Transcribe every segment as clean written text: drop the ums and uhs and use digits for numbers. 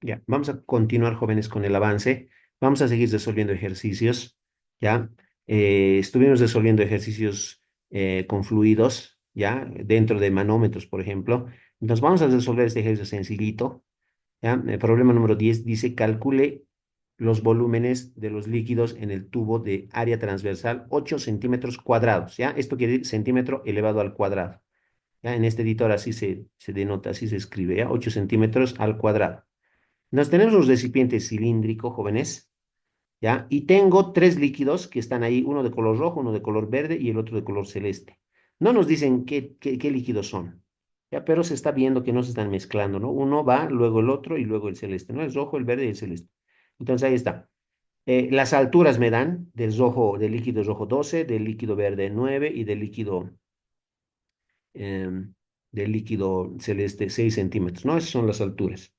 Ya, vamos a continuar, jóvenes, con el avance. Vamos a seguir resolviendo ejercicios, ¿ya? Estuvimos resolviendo ejercicios con fluidos, ¿ya? Dentro de manómetros, por ejemplo. Entonces, vamos a resolver este ejercicio sencillito, ¿ya? El problema número 10 dice, calcule los volúmenes de los líquidos en el tubo de área transversal 8 centímetros cuadrados, ¿ya? Esto quiere decir centímetro elevado al cuadrado, ¿ya? En este editor así se denota, así se escribe, ¿ya? 8 centímetros al cuadrado. Nos tenemos un recipiente cilíndrico, jóvenes, ¿ya? Y tengo tres líquidos que están ahí, uno de color rojo, uno de color verde y el otro de color celeste. No nos dicen qué líquidos son, ¿ya? Pero se está viendo que no se están mezclando, ¿no? Uno va, luego el otro y luego el celeste, ¿no? El rojo, el verde y el celeste. Entonces ahí está. Las alturas me dan del líquido rojo 12, del líquido verde 9 y em, del líquido celeste 6 centímetros, ¿no? Esas son las alturas.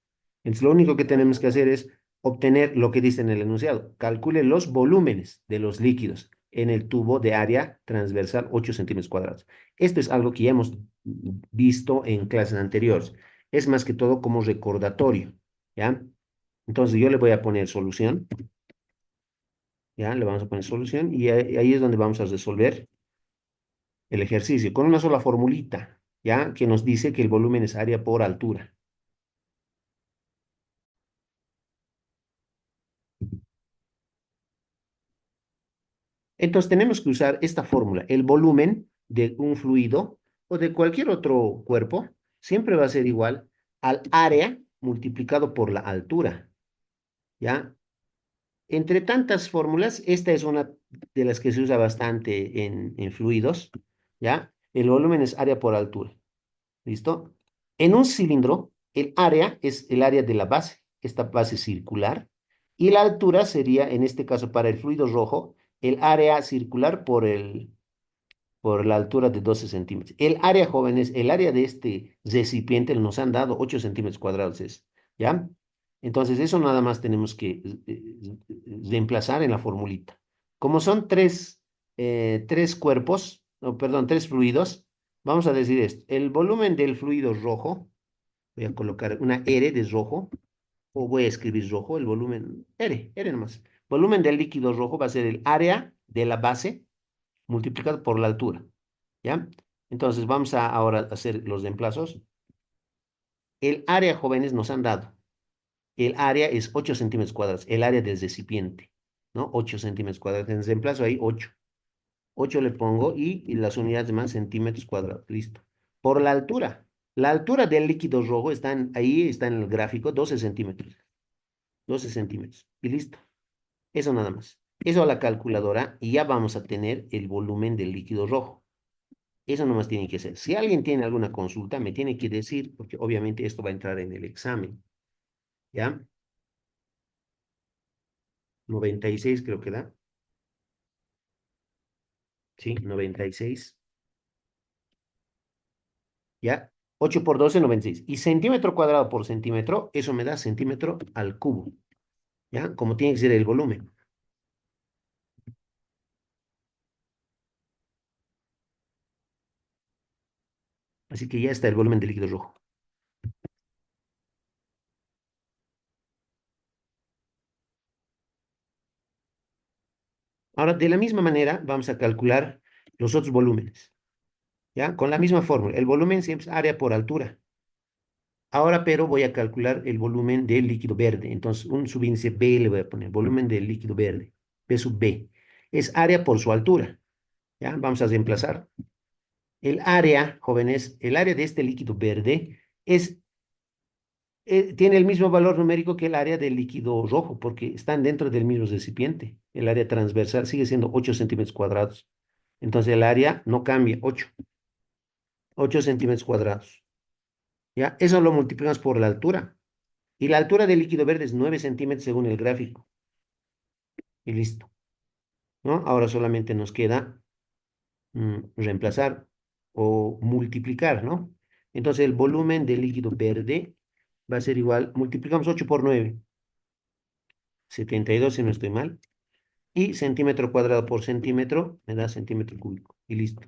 Entonces, lo único que tenemos que hacer es obtener lo que dice en el enunciado. Calcule los volúmenes de los líquidos en el tubo de área transversal 8 centímetros cuadrados. Esto es algo que ya hemos visto en clases anteriores. Es más que todo como recordatorio, ¿ya? Entonces, yo le voy a poner solución, ¿ya? Le vamos a poner solución y ahí es donde vamos a resolver el ejercicio con una sola formulita, ¿ya? Que nos dice que el volumen es área por altura. Entonces tenemos que usar esta fórmula. El volumen de un fluido o de cualquier otro cuerpo siempre va a ser igual al área multiplicado por la altura, ¿ya? Entre tantas fórmulas, esta es una de las que se usa bastante en fluidos, ¿ya? El volumen es área por altura. ¿Listo? En un cilindro, el área es el área de la base, esta base circular, y la altura sería, en este caso, para el fluido rojo, el área circular por la altura de 12 centímetros. El área, jóvenes, el área de este recipiente nos han dado 8 centímetros cuadrados, ¿ya? Entonces, eso nada más tenemos que reemplazar en la formulita. Como son tres cuerpos, no, perdón, tres fluidos, vamos a decir esto. El volumen del fluido rojo, voy a colocar una R de rojo, o voy a escribir rojo, el volumen, R nomás. Volumen del líquido rojo va a ser el área de la base multiplicado por la altura, ¿ya? Entonces vamos a ahora hacer los reemplazos. El área, jóvenes, nos han dado. El área es 8 centímetros cuadrados, el área del recipiente, ¿no? 8 centímetros cuadrados. En reemplazo ahí 8. 8 le pongo y las unidades más centímetros cuadrados. Listo. Por la altura. La altura del líquido rojo ahí, está en el gráfico, 12 centímetros. 12 centímetros. Y listo. Eso nada más. Eso a la calculadora y ya vamos a tener el volumen del líquido rojo. Eso nomás tiene que ser. Si alguien tiene alguna consulta, me tiene que decir, porque obviamente esto va a entrar en el examen. ¿Ya? 96 creo que da. Sí, 96. ¿Ya? 8 por 12, 96. Y centímetro cuadrado por centímetro, eso me da centímetro al cubo. ¿Ya? Como tiene que ser el volumen. Así que ya está el volumen del líquido rojo. Ahora, de la misma manera, vamos a calcular los otros volúmenes. ¿Ya? Con la misma fórmula. El volumen siempre es área por altura. Ahora, pero voy a calcular el volumen del líquido verde. Entonces, un subíndice B le voy a poner, volumen del líquido verde, B sub B. Es área por su altura. ¿Ya? Vamos a reemplazar. El área, jóvenes, el área de este líquido verde tiene el mismo valor numérico que el área del líquido rojo, porque están dentro del mismo recipiente. El área transversal sigue siendo 8 centímetros cuadrados. Entonces, el área no cambia, 8 centímetros cuadrados. ¿Ya? Eso lo multiplicamos por la altura. Y la altura del líquido verde es 9 centímetros según el gráfico. Y listo, ¿no? Ahora solamente nos queda reemplazar o multiplicar, ¿no? Entonces el volumen del líquido verde va a ser igual, multiplicamos 8 por 9, 72 si no estoy mal, y centímetro cuadrado por centímetro me da centímetro cúbico. Y listo.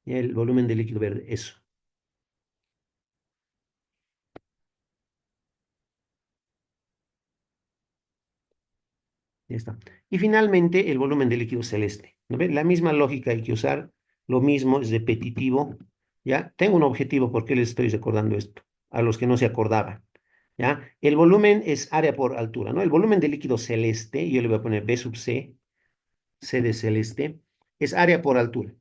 Y el volumen del líquido verde, eso. Ya está. Y finalmente, el volumen del líquido celeste. ¿No ve? La misma lógica hay que usar, lo mismo, es repetitivo. ¿Ya? Tengo un objetivo, ¿por qué les estoy recordando esto? A los que no se acordaban. ¿Ya? El volumen es área por altura, ¿no? El volumen del líquido celeste, yo le voy a poner B sub C, C de celeste, es área por altura.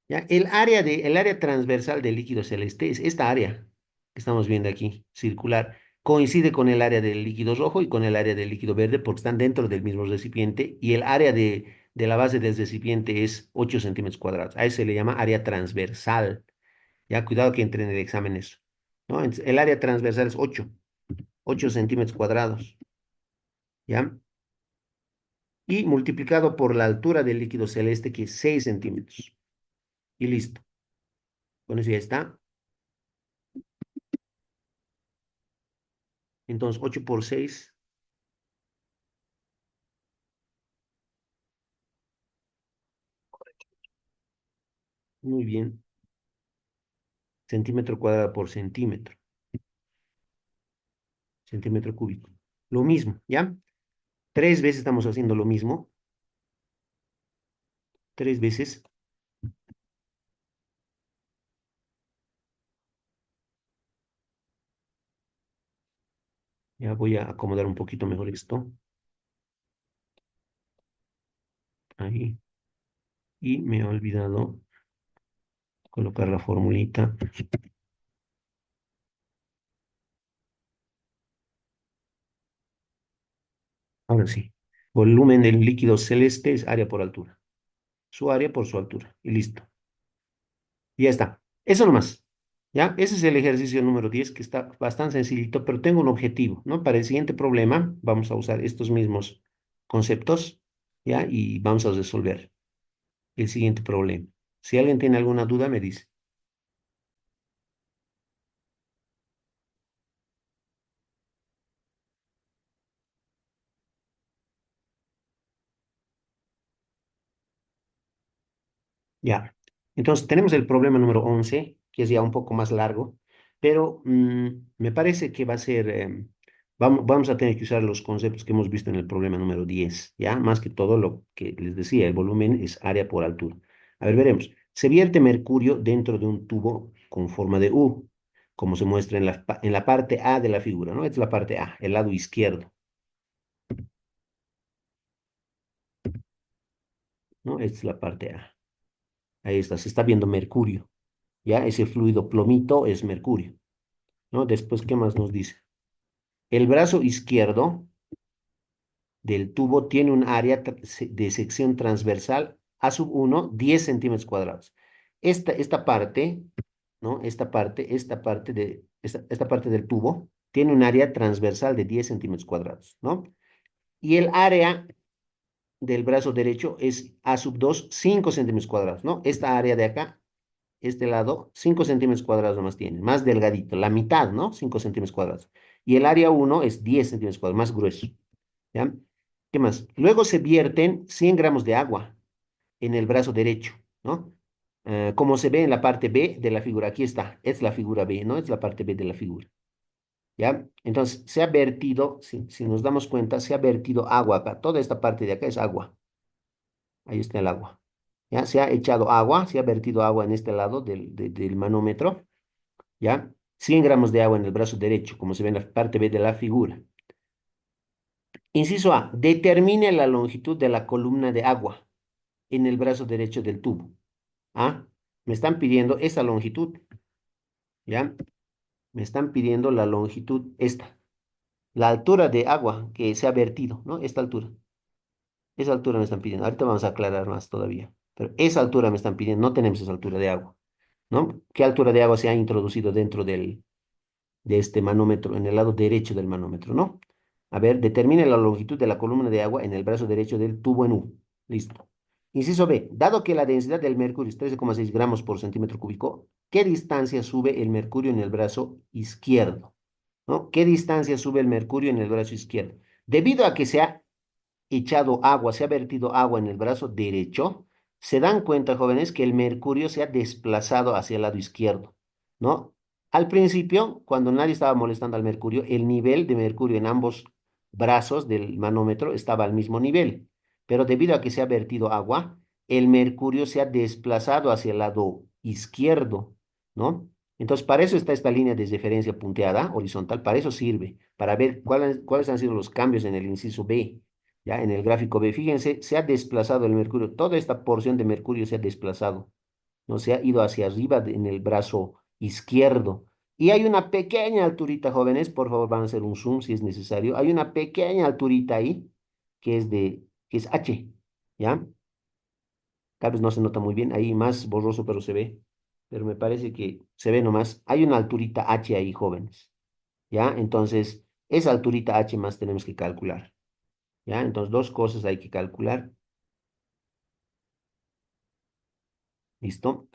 ¿Ya? El área transversal del líquido celeste es esta área que estamos viendo aquí, circular. Coincide con el área del líquido rojo y con el área del líquido verde porque están dentro del mismo recipiente y el área de la base del recipiente es 8 centímetros cuadrados. A eso se le llama área transversal. Ya, cuidado que entre en el examen eso. ¿No? Entonces, el área transversal es 8 centímetros cuadrados. ¿Ya? Y multiplicado por la altura del líquido celeste, que es 6 centímetros. Y listo. Con eso ya está. Entonces, 8 por 6, muy bien, centímetro cuadrado por centímetro cúbico. Lo mismo, ¿ya? Tres veces estamos haciendo lo mismo, tres veces. Ya voy a acomodar un poquito mejor esto. Ahí. Y me he olvidado colocar la formulita. Ahora sí. Volumen del líquido celeste es área por altura. Su área por su altura. Y listo. Y ya está. Eso nomás. ¿Ya? Ese es el ejercicio número 10 que está bastante sencillito, pero tengo un objetivo, ¿no? Para el siguiente problema vamos a usar estos mismos conceptos, ¿ya? Y vamos a resolver el siguiente problema. Si alguien tiene alguna duda, me dice. Ya. Entonces, tenemos el problema número 11 que es ya un poco más largo, pero me parece que va a ser, vamos a tener que usar los conceptos que hemos visto en el problema número 10, ¿ya? Más que todo lo que les decía, el volumen es área por altura. A ver, veremos. Se vierte mercurio dentro de un tubo con forma de U, como se muestra en la parte A de la figura, ¿no? Esta es la parte A, el lado izquierdo, ¿no? Esta es la parte A. Ahí está, se está viendo mercurio, ¿ya? Ese fluido plomito es mercurio. ¿No? Después, ¿qué más nos dice? El brazo izquierdo del tubo tiene un área de sección transversal A sub 1, 10 centímetros cuadrados. Esta parte, ¿no? Esta parte del tubo tiene un área transversal de 10 centímetros cuadrados, ¿no? Y el área del brazo derecho es A sub 2, 5 centímetros cuadrados, ¿no? Esta área de acá, este lado, 5 centímetros cuadrados nomás tiene, más delgadito, la mitad, ¿no? 5 centímetros cuadrados. Y el área uno es 10 centímetros cuadrados, más grueso, ¿ya? ¿Qué más? Luego se vierten 100 gramos de agua en el brazo derecho, ¿no? Como se ve en la parte B de la figura, aquí está, es la figura B, ¿no? Es la parte B de la figura, ¿ya? Entonces, se ha vertido, si nos damos cuenta, se ha vertido agua acá, toda esta parte de acá es agua, ahí está el agua. ¿Ya? Se ha echado agua, se ha vertido agua en este lado del manómetro, ¿ya? 100 gramos de agua en el brazo derecho, como se ve en la parte B de la figura. Inciso A, determine la longitud de la columna de agua en el brazo derecho del tubo. ¿Ah? Me están pidiendo esa longitud, ¿ya? Me están pidiendo la longitud esta, la altura de agua que se ha vertido, ¿no? Esta altura. Esa altura me están pidiendo. Ahorita vamos a aclarar más todavía. Pero esa altura me están pidiendo. No tenemos esa altura de agua, ¿no? ¿Qué altura de agua se ha introducido dentro de este manómetro, en el lado derecho del manómetro, ¿no? A ver, determine la longitud de la columna de agua en el brazo derecho del tubo en U. Listo. Inciso B. Dado que la densidad del mercurio es 13,6 gramos por centímetro cúbico, ¿qué distancia sube el mercurio en el brazo izquierdo? ¿No? ¿Qué distancia sube el mercurio en el brazo izquierdo? Debido a que se ha echado agua, se ha vertido agua en el brazo derecho, Se dan cuenta, jóvenes, que el mercurio se ha desplazado hacia el lado izquierdo, ¿no? Al principio, cuando nadie estaba molestando al mercurio, el nivel de mercurio en ambos brazos del manómetro estaba al mismo nivel, pero debido a que se ha vertido agua, el mercurio se ha desplazado hacia el lado izquierdo, ¿no? Entonces, para eso está esta línea de referencia punteada, horizontal, para eso sirve, para ver cuáles han sido los cambios en el inciso B. Ya en el gráfico B, fíjense, se ha desplazado el mercurio, toda esta porción de mercurio se ha desplazado, ¿no? Se ha ido hacia arriba en el brazo izquierdo. Y hay una pequeña alturita, jóvenes, por favor, van a hacer un zoom si es necesario. Hay una pequeña alturita ahí, que es H, ¿ya? Tal vez no se nota muy bien, ahí más borroso, pero se ve. Pero me parece que se ve nomás. Hay una alturita H ahí, jóvenes, ¿ya? Entonces, esa alturita H más tenemos que calcular, ¿ya? Entonces, dos cosas hay que calcular. ¿Listo?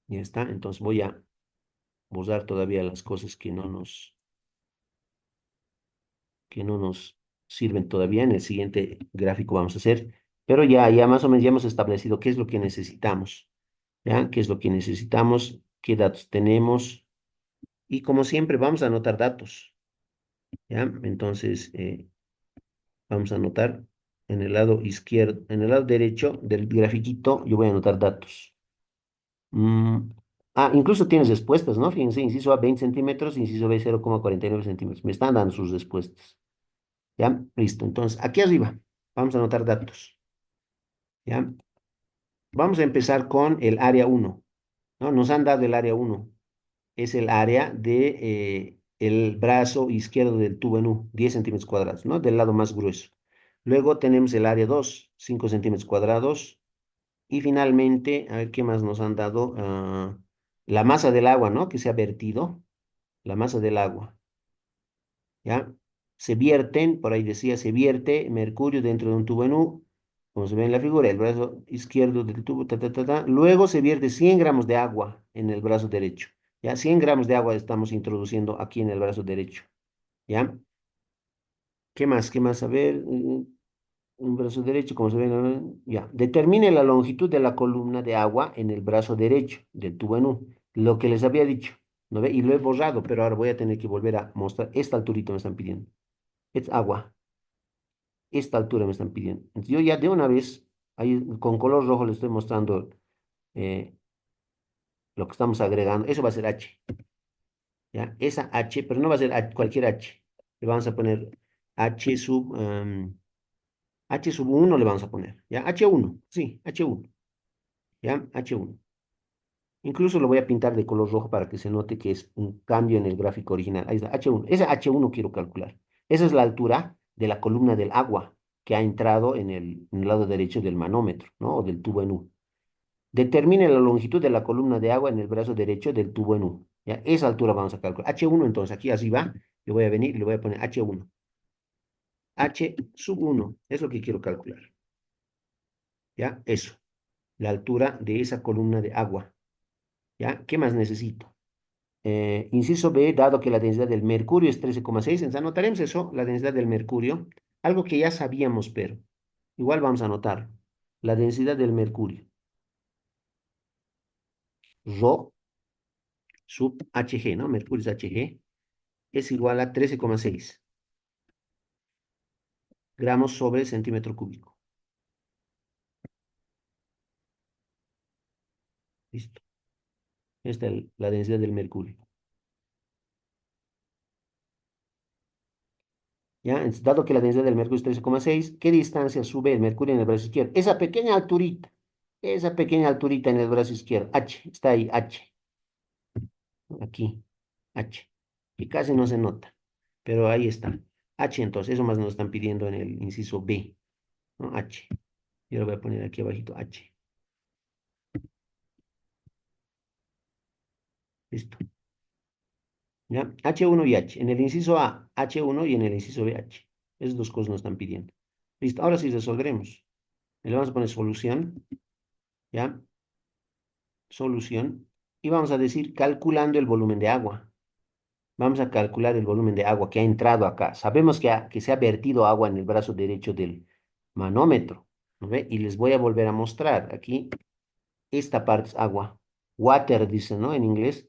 Ya está. Entonces voy a borrar todavía las cosas que no nos sirven todavía. En el siguiente gráfico vamos a hacer. Pero ya más o menos ya hemos establecido qué es lo que necesitamos. ¿Ya? ¿Qué es lo que necesitamos? ¿Qué datos tenemos? Y como siempre, vamos a anotar datos. ¿Ya? Entonces, vamos a anotar en el lado izquierdo, en el lado derecho del grafiquito, yo voy a anotar datos. Mm, incluso tienes respuestas, ¿no? Fíjense, inciso A 20 centímetros, inciso B 0,49 centímetros. Me están dando sus respuestas. ¿Ya? Listo. Entonces, aquí arriba vamos a anotar datos. ¿Ya? Vamos a empezar con el área uno, ¿no? Nos han dado el área uno. Es el área de el brazo izquierdo del tubo en U, 10 centímetros cuadrados, ¿no? Del lado más grueso. Luego tenemos el área 2, 5 centímetros cuadrados. Y finalmente, a ver qué más nos han dado. La masa del agua, ¿no? Que se ha vertido. La masa del agua, ¿ya? Se vierten, por ahí decía, se vierte mercurio dentro de un tubo en U, como se ve en la figura, el brazo izquierdo del tubo, ta, ta, ta, ta. Luego se vierte 100 gramos de agua en el brazo derecho, ¿ya? 100 gramos de agua estamos introduciendo aquí en el brazo derecho, ¿ya? ¿Qué más? ¿Qué más? A ver, un brazo derecho, como se ve, ya. Determine la longitud de la columna de agua en el brazo derecho del tubo en U, lo que les había dicho, ¿no ve? Y lo he borrado, pero ahora voy a tener que volver a mostrar. Esta alturita me están pidiendo. Es agua. Esta altura me están pidiendo. Entonces, yo ya de una vez, ahí con color rojo les estoy mostrando eh, lo que estamos agregando. Eso va a ser H, ¿ya? Esa H, pero no va a ser cualquier H. Le vamos a poner H sub, H sub uno le vamos a poner, ¿ya? H1, sí, H1, ¿ya? H1. Incluso lo voy a pintar de color rojo para que se note que es un cambio en el gráfico original. Ahí está, H1. Esa H1 quiero calcular. Esa es la altura de la columna del agua que ha entrado en el lado derecho del manómetro, ¿no? O del tubo en U. Determine la longitud de la columna de agua en el brazo derecho del tubo en U. ¿Ya? Esa altura vamos a calcular. H1, entonces, aquí arriba, yo voy a venir y le voy a poner H1. H sub 1 es lo que quiero calcular. ¿Ya? Eso, la altura de esa columna de agua. ¿Ya? ¿Qué más necesito? Inciso B, dado que la densidad del mercurio es 13,6, entonces anotaremos eso, la densidad del mercurio, algo que ya sabíamos, pero igual vamos a anotar. La densidad del mercurio, Rho sub Hg, ¿no? Mercurio es Hg, es igual a 13,6 gramos sobre centímetro cúbico. Listo. Esta es la densidad del mercurio. ¿Ya? Entonces, dado que la densidad del mercurio es 13,6, ¿qué distancia sube el mercurio en el brazo izquierdo? Esa pequeña alturita en el brazo izquierdo, H, está ahí, H, aquí, H, y casi no se nota, pero ahí está, H entonces, eso más nos están pidiendo en el inciso B, ¿no? H, yo lo voy a poner aquí abajito, H, listo, ¿ya? H1 y H, en el inciso A, H1 y en el inciso B, H, esas dos cosas nos están pidiendo. Listo, ahora sí resolveremos. Le vamos a poner solución, ¿ya? Solución, y vamos a decir calculando el volumen de agua. Vamos a calcular el volumen de agua que ha entrado acá. Sabemos que se ha vertido agua en el brazo derecho del manómetro. ¿no ve? Y les voy a volver a mostrar. Aquí, esta parte es agua. Water, dice, ¿no? En inglés.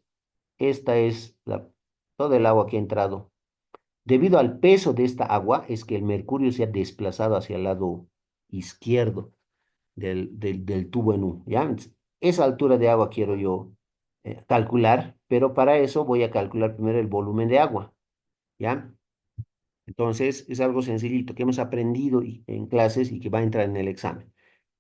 Esta es todo el agua que ha entrado. Debido al peso de esta agua, es que el mercurio se ha desplazado hacia el lado izquierdo del tubo en U, ¿ya? Entonces, esa altura de agua quiero yo calcular, pero para eso voy a calcular primero el volumen de agua, ¿ya? Entonces, es algo sencillito que hemos aprendido en clases y que va a entrar en el examen.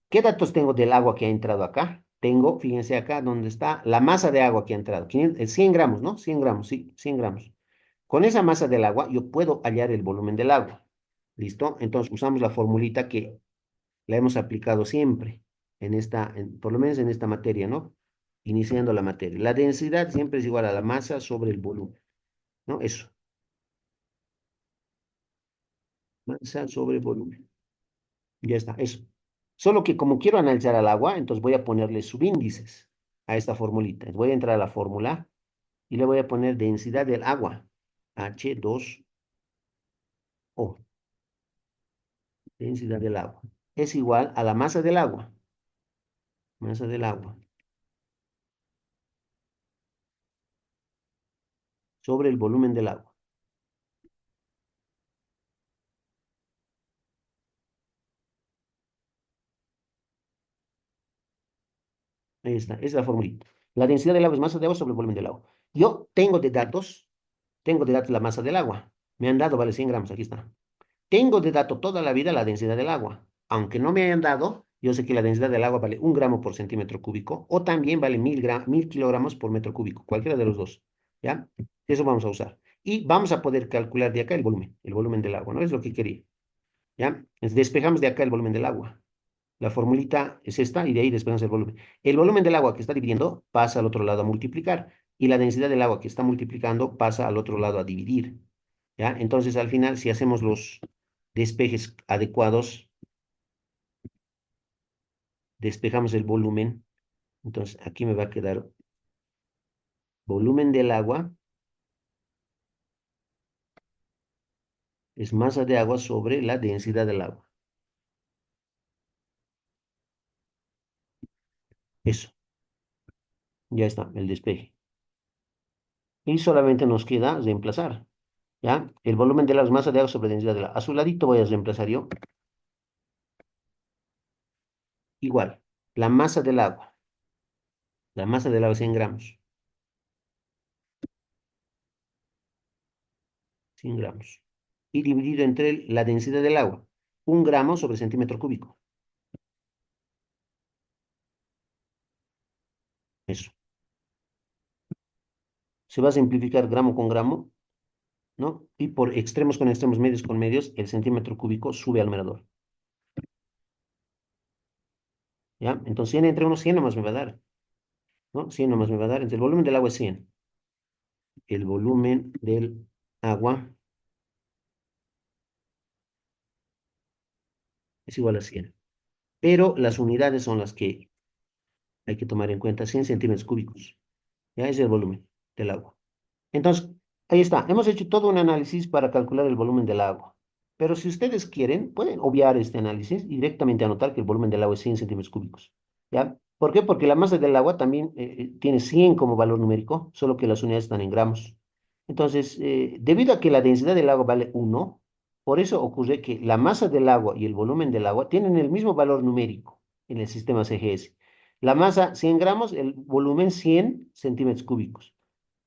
¿Qué datos tengo del agua que ha entrado acá? Tengo, fíjense acá, donde está la masa de agua que ha entrado. 100 gramos, ¿no? 100 gramos, sí, 100 gramos. Con esa masa del agua, yo puedo hallar el volumen del agua. ¿Listo? Entonces, usamos la formulita que la hemos aplicado siempre, por lo menos en esta materia, ¿no? Iniciando la materia. La densidad siempre es igual a la masa sobre el volumen, ¿no? Eso, masa sobre volumen. Ya está, eso. Solo que como quiero analizar al agua, entonces voy a ponerle subíndices a esta formulita. Voy a entrar a la fórmula y le voy a poner densidad del agua, H2O, densidad del agua. Es igual a la masa del agua, sobre el volumen del agua. Ahí está, esa es la formulita. La densidad del agua es masa de agua sobre el volumen del agua. Yo tengo de datos la masa del agua. Me han dado, vale 100 gramos, aquí está. Tengo de dato toda la vida la densidad del agua. Aunque no me hayan dado, yo sé que la densidad del agua vale 1 gramo por centímetro cúbico o también vale 1000 kilogramos por metro cúbico, cualquiera de los dos. ¿Ya? Eso vamos a usar. Y vamos a poder calcular de acá el volumen del agua, ¿no? Es lo que quería. ¿Ya? Entonces, despejamos de acá el volumen del agua. La formulita es esta y de ahí despejamos el volumen. El volumen del agua que está dividiendo pasa al otro lado a multiplicar y la densidad del agua que está multiplicando pasa al otro lado a dividir. ¿Ya? Entonces, al final, si hacemos los despejes adecuados, despejamos el volumen. Entonces, aquí me va a quedar volumen del agua es masa de agua sobre la densidad del agua. Eso, ya está, el despeje. Y solamente nos queda reemplazar. ¿Ya? El volumen del agua es masa de agua sobre densidad del agua. A su ladito voy a reemplazar yo. Igual, la masa del agua. La masa del agua es 100 gramos. 100 gramos. Y dividido entre la densidad del agua. 1 gramo sobre centímetro cúbico. Eso. Se va a simplificar gramo con gramo, ¿no? Y por extremos con extremos, medios con medios, el centímetro cúbico sube al numerador. ¿Ya? Entonces 100 entre 1, 100 nomás me va a dar, ¿no? 100 nomás me va a dar. Entonces el volumen del agua es 100. El volumen del agua es igual a 100. Pero las unidades son las que hay que tomar en cuenta, 100 centímetros cúbicos. Ya ese es el volumen del agua. Entonces, ahí está. Hemos hecho todo un análisis para calcular el volumen del agua. Pero si ustedes quieren, pueden obviar este análisis y directamente anotar que el volumen del agua es 100 centímetros cúbicos. ¿Ya? ¿Por qué? Porque la masa del agua también tiene 100 como valor numérico, solo que las unidades están en gramos. Entonces, debido a que la densidad del agua vale 1, por eso ocurre que la masa del agua y el volumen del agua tienen el mismo valor numérico en el sistema CGS. La masa 100 gramos, el volumen 100 centímetros cúbicos.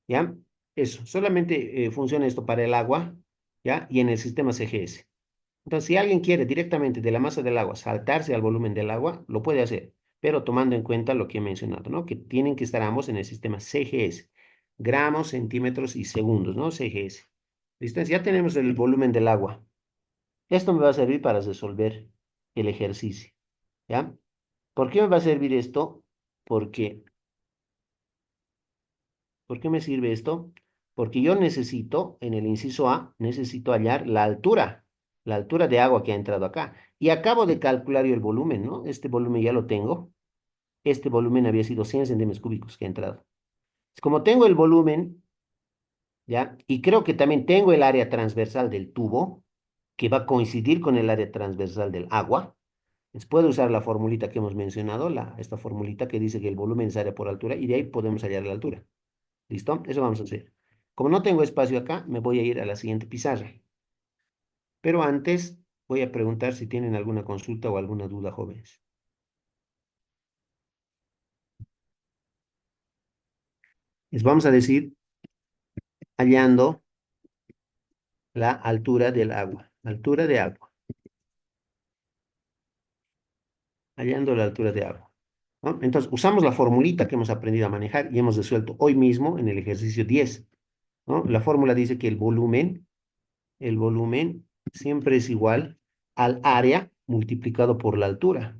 ¿Ya? Eso, solamente funciona esto para el agua, ¿ya? Y en el sistema CGS. Entonces, si alguien quiere directamente de la masa del agua saltarse al volumen del agua, lo puede hacer, pero tomando en cuenta lo que he mencionado, ¿no? Que tienen que estar ambos en el sistema CGS, gramos, centímetros y segundos, ¿no? CGS. ¿Listo? Ya tenemos el volumen del agua. Esto me va a servir para resolver el ejercicio, ¿ya? ¿Por qué me va a servir esto? Porque ¿Por qué me sirve esto? Porque yo necesito, en el inciso A, necesito hallar la altura de agua que ha entrado acá. Y acabo de calcular yo el volumen, ¿no? Este volumen ya lo tengo. Este volumen había sido 100 centímetros cúbicos que ha entrado. Como tengo el volumen, ¿ya? Y creo que también tengo el área transversal del tubo, que va a coincidir con el área transversal del agua. Puedo usar la formulita que hemos mencionado, esta formulita que dice que el volumen es área por altura, y de ahí podemos hallar la altura. ¿Listo? Eso vamos a hacer. Como no tengo espacio acá, me voy a ir a la siguiente pizarra. Pero antes voy a preguntar si tienen alguna consulta o alguna duda, jóvenes. Les vamos a decir hallando la altura del agua. Altura de agua. Hallando la altura de agua. ¿No? Entonces, usamos la formulita que hemos aprendido a manejar y hemos resuelto hoy mismo en el ejercicio 10. ¿No? La fórmula dice que el volumen siempre es igual al área multiplicado por la altura.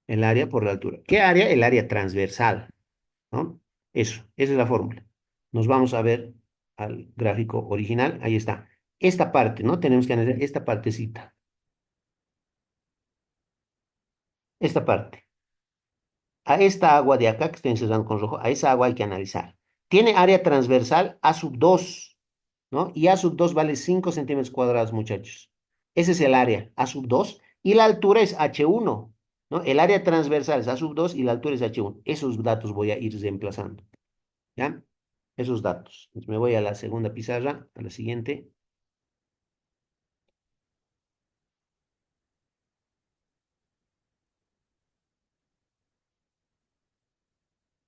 El área por la altura. ¿Qué área? El área transversal, ¿no? Eso, esa es la fórmula. Nos vamos a ver al gráfico original. Ahí está. Esta parte, ¿no? Tenemos que analizar esta partecita. Esta parte. A esta agua de acá que estoy encerrando con rojo, a esa agua hay que analizar. Tiene área transversal A sub 2, ¿no? Y A sub 2 vale 5 centímetros cuadrados, muchachos. Ese es el área, A sub 2. Y la altura es H1, ¿no? El área transversal es A sub 2 y la altura es H1. Esos datos voy a ir reemplazando, ¿ya? Esos datos. Entonces me voy a la segunda pizarra, a la siguiente,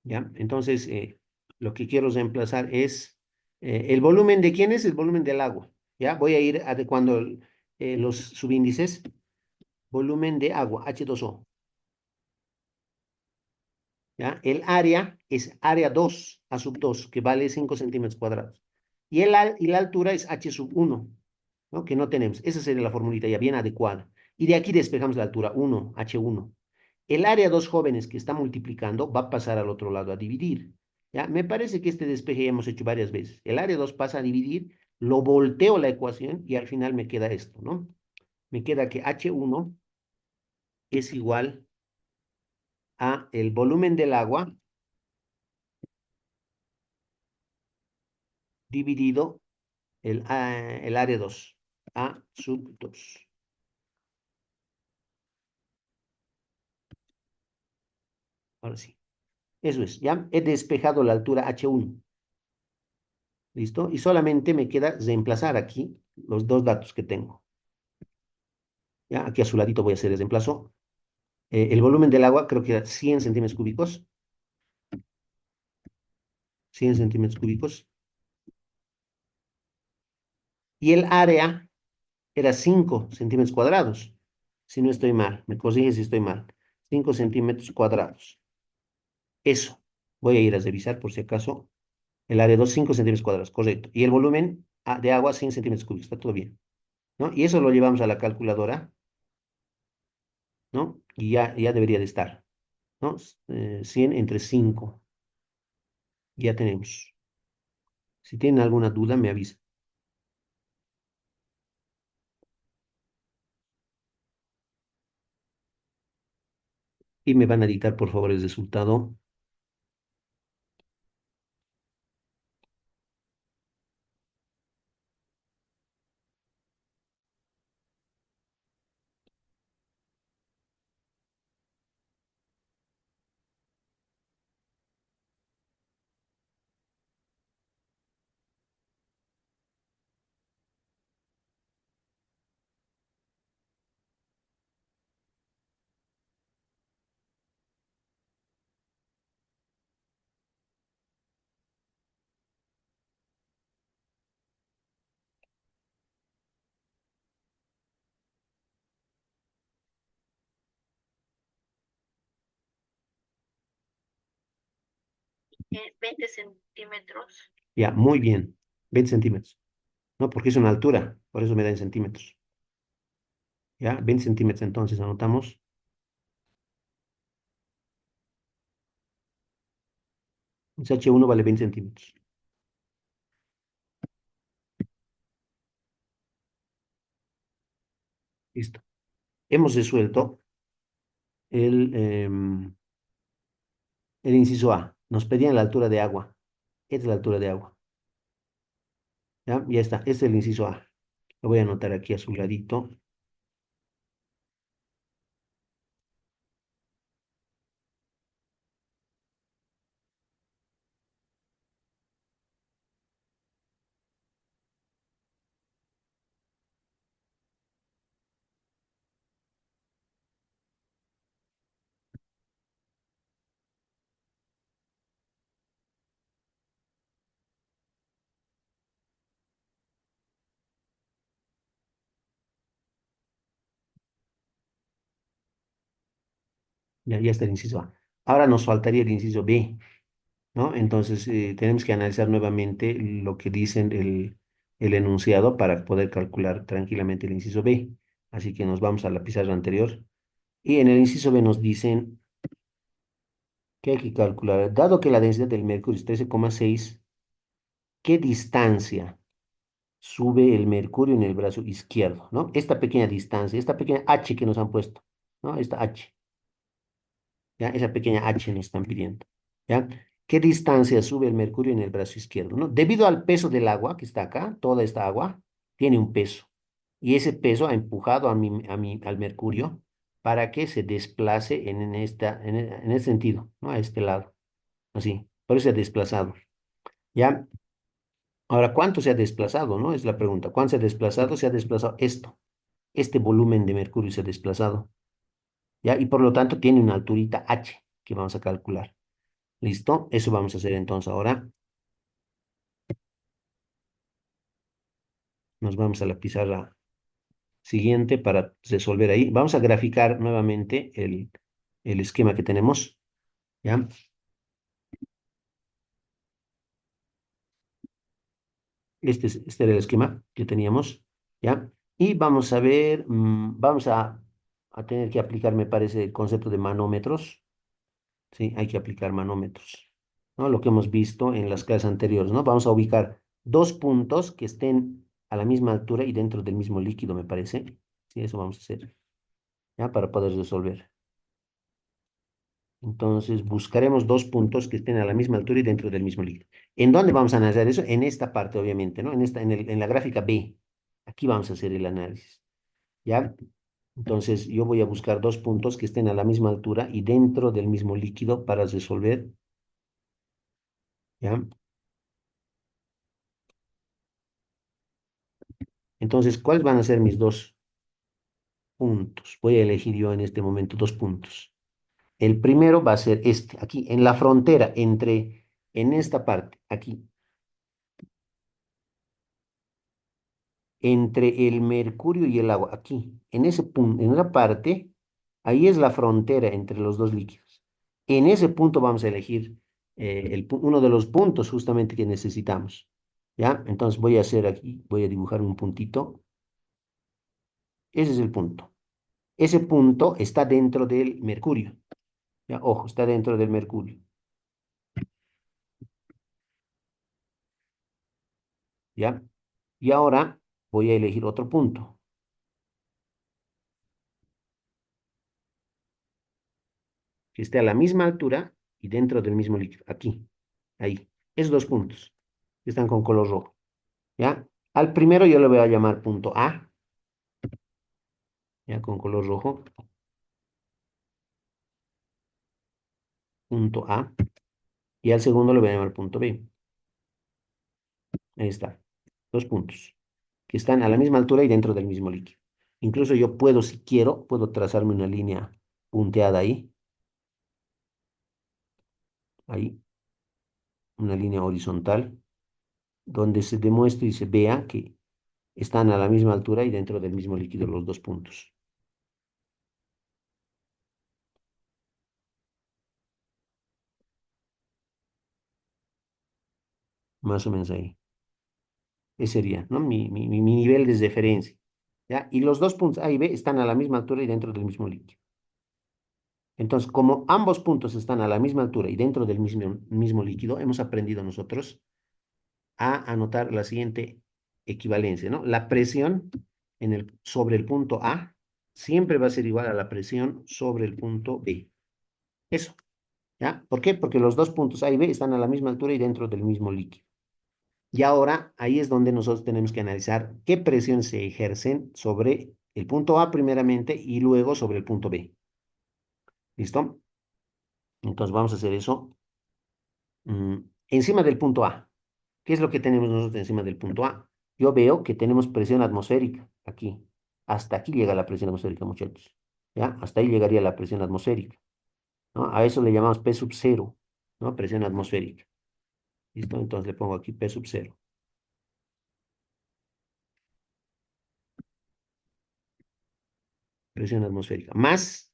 ¿ya? Entonces, lo que quiero reemplazar es el volumen de quién es el volumen del agua, ¿ya? Voy a ir adecuando los subíndices. Volumen de agua, H2O. ¿Ya? El área es área 2 A sub 2 que vale 5 centímetros cuadrados. Y la altura es H sub 1, ¿no? Que no tenemos. Esa sería la formulita ya bien adecuada. Y de aquí despejamos la altura 1, H1. El área 2 jóvenes que está multiplicando va a pasar al otro lado a dividir. ¿Ya? Me parece que este despeje ya hemos hecho varias veces. El área 2 pasa a dividir, lo volteo la ecuación y al final me queda esto, ¿no? Me queda que H1 es igual a el volumen del agua dividido el área 2 A sub 2. Ahora sí. Eso es. Ya he despejado la altura H1. ¿Listo? Y solamente me queda reemplazar aquí los dos datos que tengo. Ya, aquí a su ladito voy a hacer el reemplazo. El volumen del agua creo que era 100 centímetros cúbicos. 100 centímetros cúbicos. Y el área era 5 centímetros cuadrados. Si no estoy mal. Me corrige si estoy mal. 5 centímetros cuadrados. Eso. Voy a ir a revisar por si acaso. El área 2, 5 centímetros cuadrados, correcto. Y el volumen de agua, 100 centímetros cúbicos, está todo bien, ¿no? Y eso lo llevamos a la calculadora, ¿no? Y ya debería de estar, ¿no? 100 entre 5, ya tenemos. Si tienen alguna duda, me avisa. Y me van a dictar, por favor, el resultado. Es 20 centímetros. Ya, muy bien. 20 centímetros, ¿no? Porque es una altura, por eso me da en centímetros. Ya, 20 centímetros, entonces anotamos. H1 vale 20 centímetros. Listo. Hemos resuelto el inciso A. Nos pedían la altura de agua. Esta es la altura de agua. ¿Ya? Ya está. Este es el inciso A. Lo voy a anotar aquí a su ladito. Ya está el inciso A. Ahora nos faltaría el inciso B, ¿no? Entonces, tenemos que analizar nuevamente lo que dicen el enunciado para poder calcular tranquilamente el inciso B. Así que nos vamos a la pizarra anterior. Y en el inciso B nos dicen que hay que calcular, dado que la densidad del mercurio es 13,6, ¿qué distancia sube el mercurio en el brazo izquierdo? ¿No? Esta pequeña distancia, esta pequeña H que nos han puesto, ¿no? Esta H, ¿ya? Esa pequeña H nos están pidiendo, ¿ya? ¿Qué distancia sube el mercurio en el brazo izquierdo? ¿No? Debido al peso del agua que está acá, toda esta agua tiene un peso. Y ese peso ha empujado al mercurio para que se desplace en este sentido, ¿no? A este lado, así. Por eso se ha desplazado. ¿Ya? Ahora, ¿cuánto se ha desplazado, no? Es la pregunta. ¿Cuánto se ha desplazado? Se ha desplazado esto. Este volumen de mercurio se ha desplazado. ¿Ya? Y por lo tanto tiene una alturita H que vamos a calcular. ¿Listo? Eso vamos a hacer entonces ahora. Nos vamos a la pizarra siguiente para resolver ahí. Vamos a graficar nuevamente el esquema que tenemos. ¿Ya? Este era el esquema que teníamos. ¿Ya? Y vamos a ver, vamos a tener que aplicar, me parece, el concepto de manómetros. Sí, hay que aplicar manómetros, ¿no? Lo que hemos visto en las clases anteriores, ¿no? Vamos a ubicar dos puntos que estén a la misma altura y dentro del mismo líquido, me parece. Sí, eso vamos a hacer, ¿ya? Para poder resolver. Entonces, buscaremos dos puntos que estén a la misma altura y dentro del mismo líquido. ¿En dónde vamos a analizar eso? En esta parte, obviamente, ¿no? En la gráfica B. Aquí vamos a hacer el análisis, ¿ya? Entonces, yo voy a buscar dos puntos que estén a la misma altura y dentro del mismo líquido para resolver, ¿ya? Entonces, ¿cuáles van a ser mis dos puntos? Voy a elegir yo en este momento dos puntos. El primero va a ser este, aquí, en la frontera en esta parte, aquí, entre el mercurio y el agua, aquí, en ese punto, en una parte, ahí es la frontera entre los dos líquidos. En ese punto vamos a elegir uno de los puntos justamente que necesitamos. ¿Ya? Entonces voy a hacer aquí, voy a dibujar un puntito. Ese es el punto. Ese punto está dentro del mercurio. Ya, ojo, está dentro del mercurio. ¿Ya? Y ahora voy a elegir otro punto que esté a la misma altura y dentro del mismo líquido. Aquí, ahí. Esos dos puntos que están con color rojo. ¿Ya? Al primero yo le voy a llamar punto A, ya con color rojo, punto A. Y al segundo le voy a llamar punto B. Ahí está. Dos puntos que están a la misma altura y dentro del mismo líquido. Incluso yo puedo, si quiero, puedo trazarme una línea punteada ahí, una línea horizontal, donde se demuestre y se vea que están a la misma altura y dentro del mismo líquido los dos puntos. Más o menos ahí. Ese sería, ¿no? Mi nivel de referencia. ¿Ya? Y los dos puntos A y B están a la misma altura y dentro del mismo líquido. Entonces, como ambos puntos están a la misma altura y dentro del mismo líquido, hemos aprendido nosotros a anotar la siguiente equivalencia, ¿no? La presión sobre el punto A siempre va a ser igual a la presión sobre el punto B. Eso, ¿ya? ¿Por qué? Porque los dos puntos A y B están a la misma altura y dentro del mismo líquido. Y ahora ahí es donde nosotros tenemos que analizar qué presión se ejercen sobre el punto A primeramente y luego sobre el punto B. ¿Listo? Entonces vamos a hacer eso encima del punto A. ¿Qué es lo que tenemos nosotros encima del punto A? Yo veo que tenemos presión atmosférica aquí. Hasta aquí llega la presión atmosférica, muchachos. ¿Ya? Hasta ahí llegaría la presión atmosférica, ¿no? A eso le llamamos P sub cero, ¿no? Presión atmosférica. ¿Listo? Entonces le pongo aquí P sub cero. Presión atmosférica. Más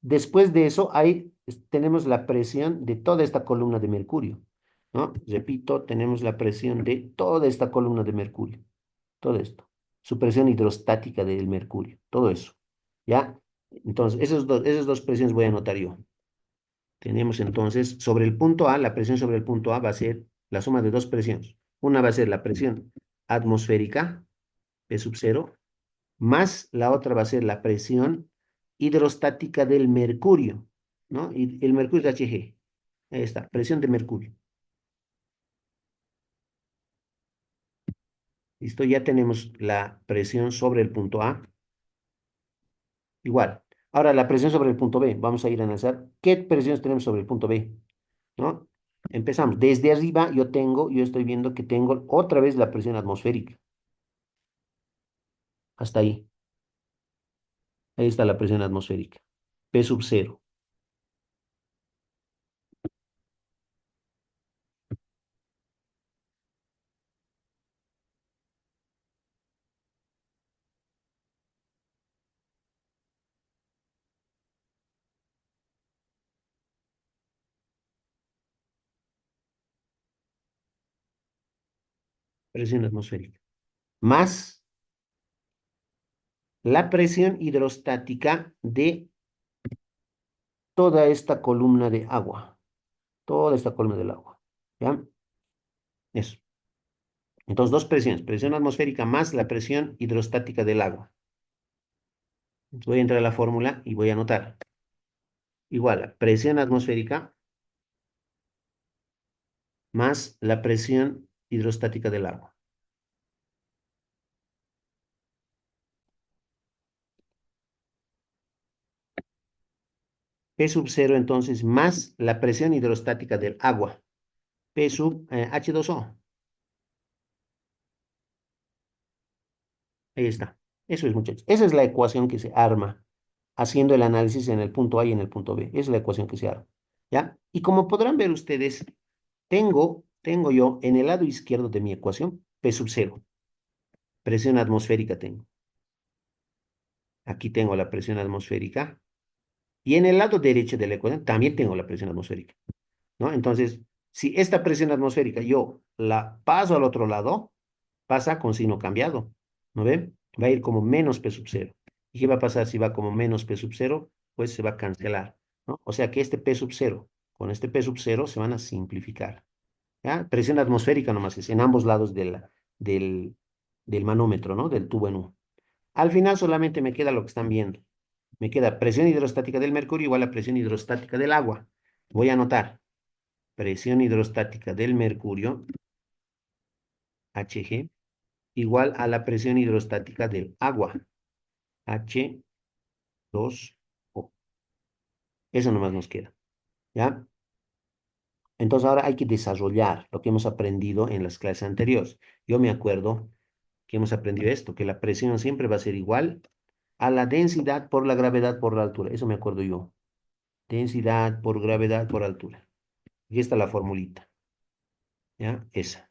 Después de eso, ahí tenemos la presión de toda esta columna de mercurio, ¿no? Repito, tenemos la presión de toda esta columna de mercurio, todo esto. Su presión hidrostática del mercurio, todo eso. ¿Ya? Entonces, esas dos presiones voy a anotar yo. Tenemos entonces, sobre el punto A, la presión sobre el punto A va a ser la suma de dos presiones. Una va a ser la presión atmosférica, P sub cero, más la otra va a ser la presión hidrostática del mercurio, ¿no? Y el mercurio es Hg. Ahí está, presión de mercurio. Listo, ya tenemos la presión sobre el punto A. Igual. Ahora, la presión sobre el punto B. Vamos a ir a analizar qué presiones tenemos sobre el punto B, ¿no? Empezamos. Desde arriba yo estoy viendo que tengo otra vez la presión atmosférica. Hasta ahí. Ahí está la presión atmosférica. P sub cero. Presión atmosférica. Más la presión hidrostática de toda esta columna de agua. Toda esta columna del agua. ¿Ya? Eso. Entonces, dos presiones. Presión atmosférica más la presión hidrostática del agua. Entonces, voy a entrar a la fórmula y voy a anotar. Igual a presión atmosférica más la presión hidrostática del agua. P sub cero entonces más la presión hidrostática del agua. P sub H2O. Ahí está. Eso es, muchachos. Esa es la ecuación que se arma haciendo el análisis en el punto A y en el punto B. Esa es la ecuación que se arma. ¿Ya? Y como podrán ver ustedes, tengo yo en el lado izquierdo de mi ecuación P sub cero. Presión atmosférica tengo. Aquí tengo la presión atmosférica. Y en el lado derecho de la ecuación también tengo la presión atmosférica, ¿no? Entonces, si esta presión atmosférica yo la paso al otro lado, pasa con signo cambiado, ¿no ven? Va a ir como menos P sub cero. ¿Y qué va a pasar si va como menos P sub cero? Pues se va a cancelar, ¿no? O sea que este P sub cero con este P sub cero se van a simplificar, ¿ya? Presión atmosférica nomás es en ambos lados del, del manómetro, ¿no? Del tubo en U. Al final solamente me queda lo que están viendo. Me queda presión hidrostática del mercurio igual a presión hidrostática del agua. Voy a anotar presión hidrostática del mercurio, Hg, igual a la presión hidrostática del agua, H2O. Eso nomás nos queda, ¿ya? Entonces ahora hay que desarrollar lo que hemos aprendido en las clases anteriores. Yo me acuerdo que hemos aprendido esto, que la presión siempre va a ser igual a la densidad por la gravedad por la altura. Eso me acuerdo yo. Densidad por gravedad por altura. Y esta es la formulita, ¿ya? Esa.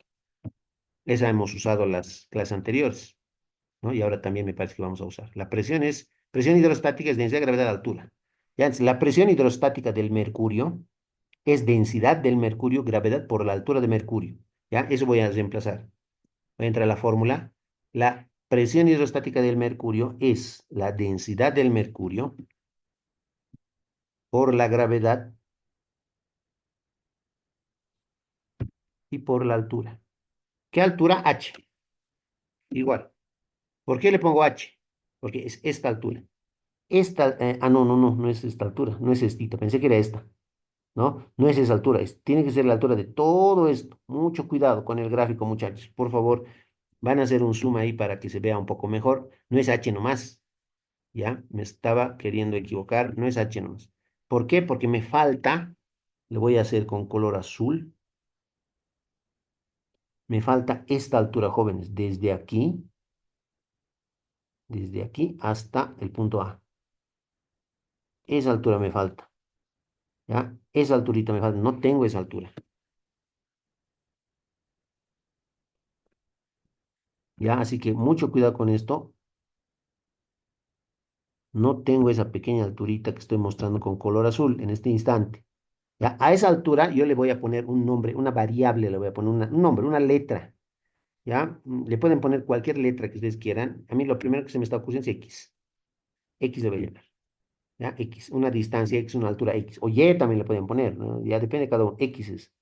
Esa hemos usado las clases anteriores, ¿no? Y ahora también me parece que vamos a usar. La presión es, presión hidrostática es densidad, gravedad, altura. Ya, entonces, la presión hidrostática del mercurio es densidad del mercurio, gravedad por la altura de mercurio. ¿Ya? Eso voy a reemplazar. Voy a entrar a la fórmula. La presión hidrostática del mercurio es la densidad del mercurio por la gravedad y por la altura. ¿Qué altura? H. Igual. ¿Por qué le pongo H? Porque es esta altura. Esta, no es esta altura, no es esta, pensé que era esta, ¿no? No es esa altura, tiene que ser la altura de todo esto. Mucho cuidado con el gráfico, muchachos. Por favor, van a hacer un zoom ahí para que se vea un poco mejor. No es H nomás, ¿ya? Me estaba queriendo equivocar, no es H nomás. ¿Por qué? Porque me falta, lo voy a hacer con color azul, me falta esta altura, jóvenes, desde aquí hasta el punto A. Esa altura me falta, ¿ya? Esa alturita me falta, no tengo esa altura. ¿Ya? Así que mucho cuidado con esto. No tengo esa pequeña alturita que estoy mostrando con color azul en este instante. ¿Ya? A esa altura yo le voy a poner un nombre, una variable, le voy a poner un nombre, una letra. ¿Ya? Le pueden poner cualquier letra que ustedes quieran. A mí lo primero que se me está ocurriendo es X. X le voy a llamar. ¿Ya? X, una distancia X, una altura X. O Y también le pueden poner, ¿no? Ya depende de cada uno. X es.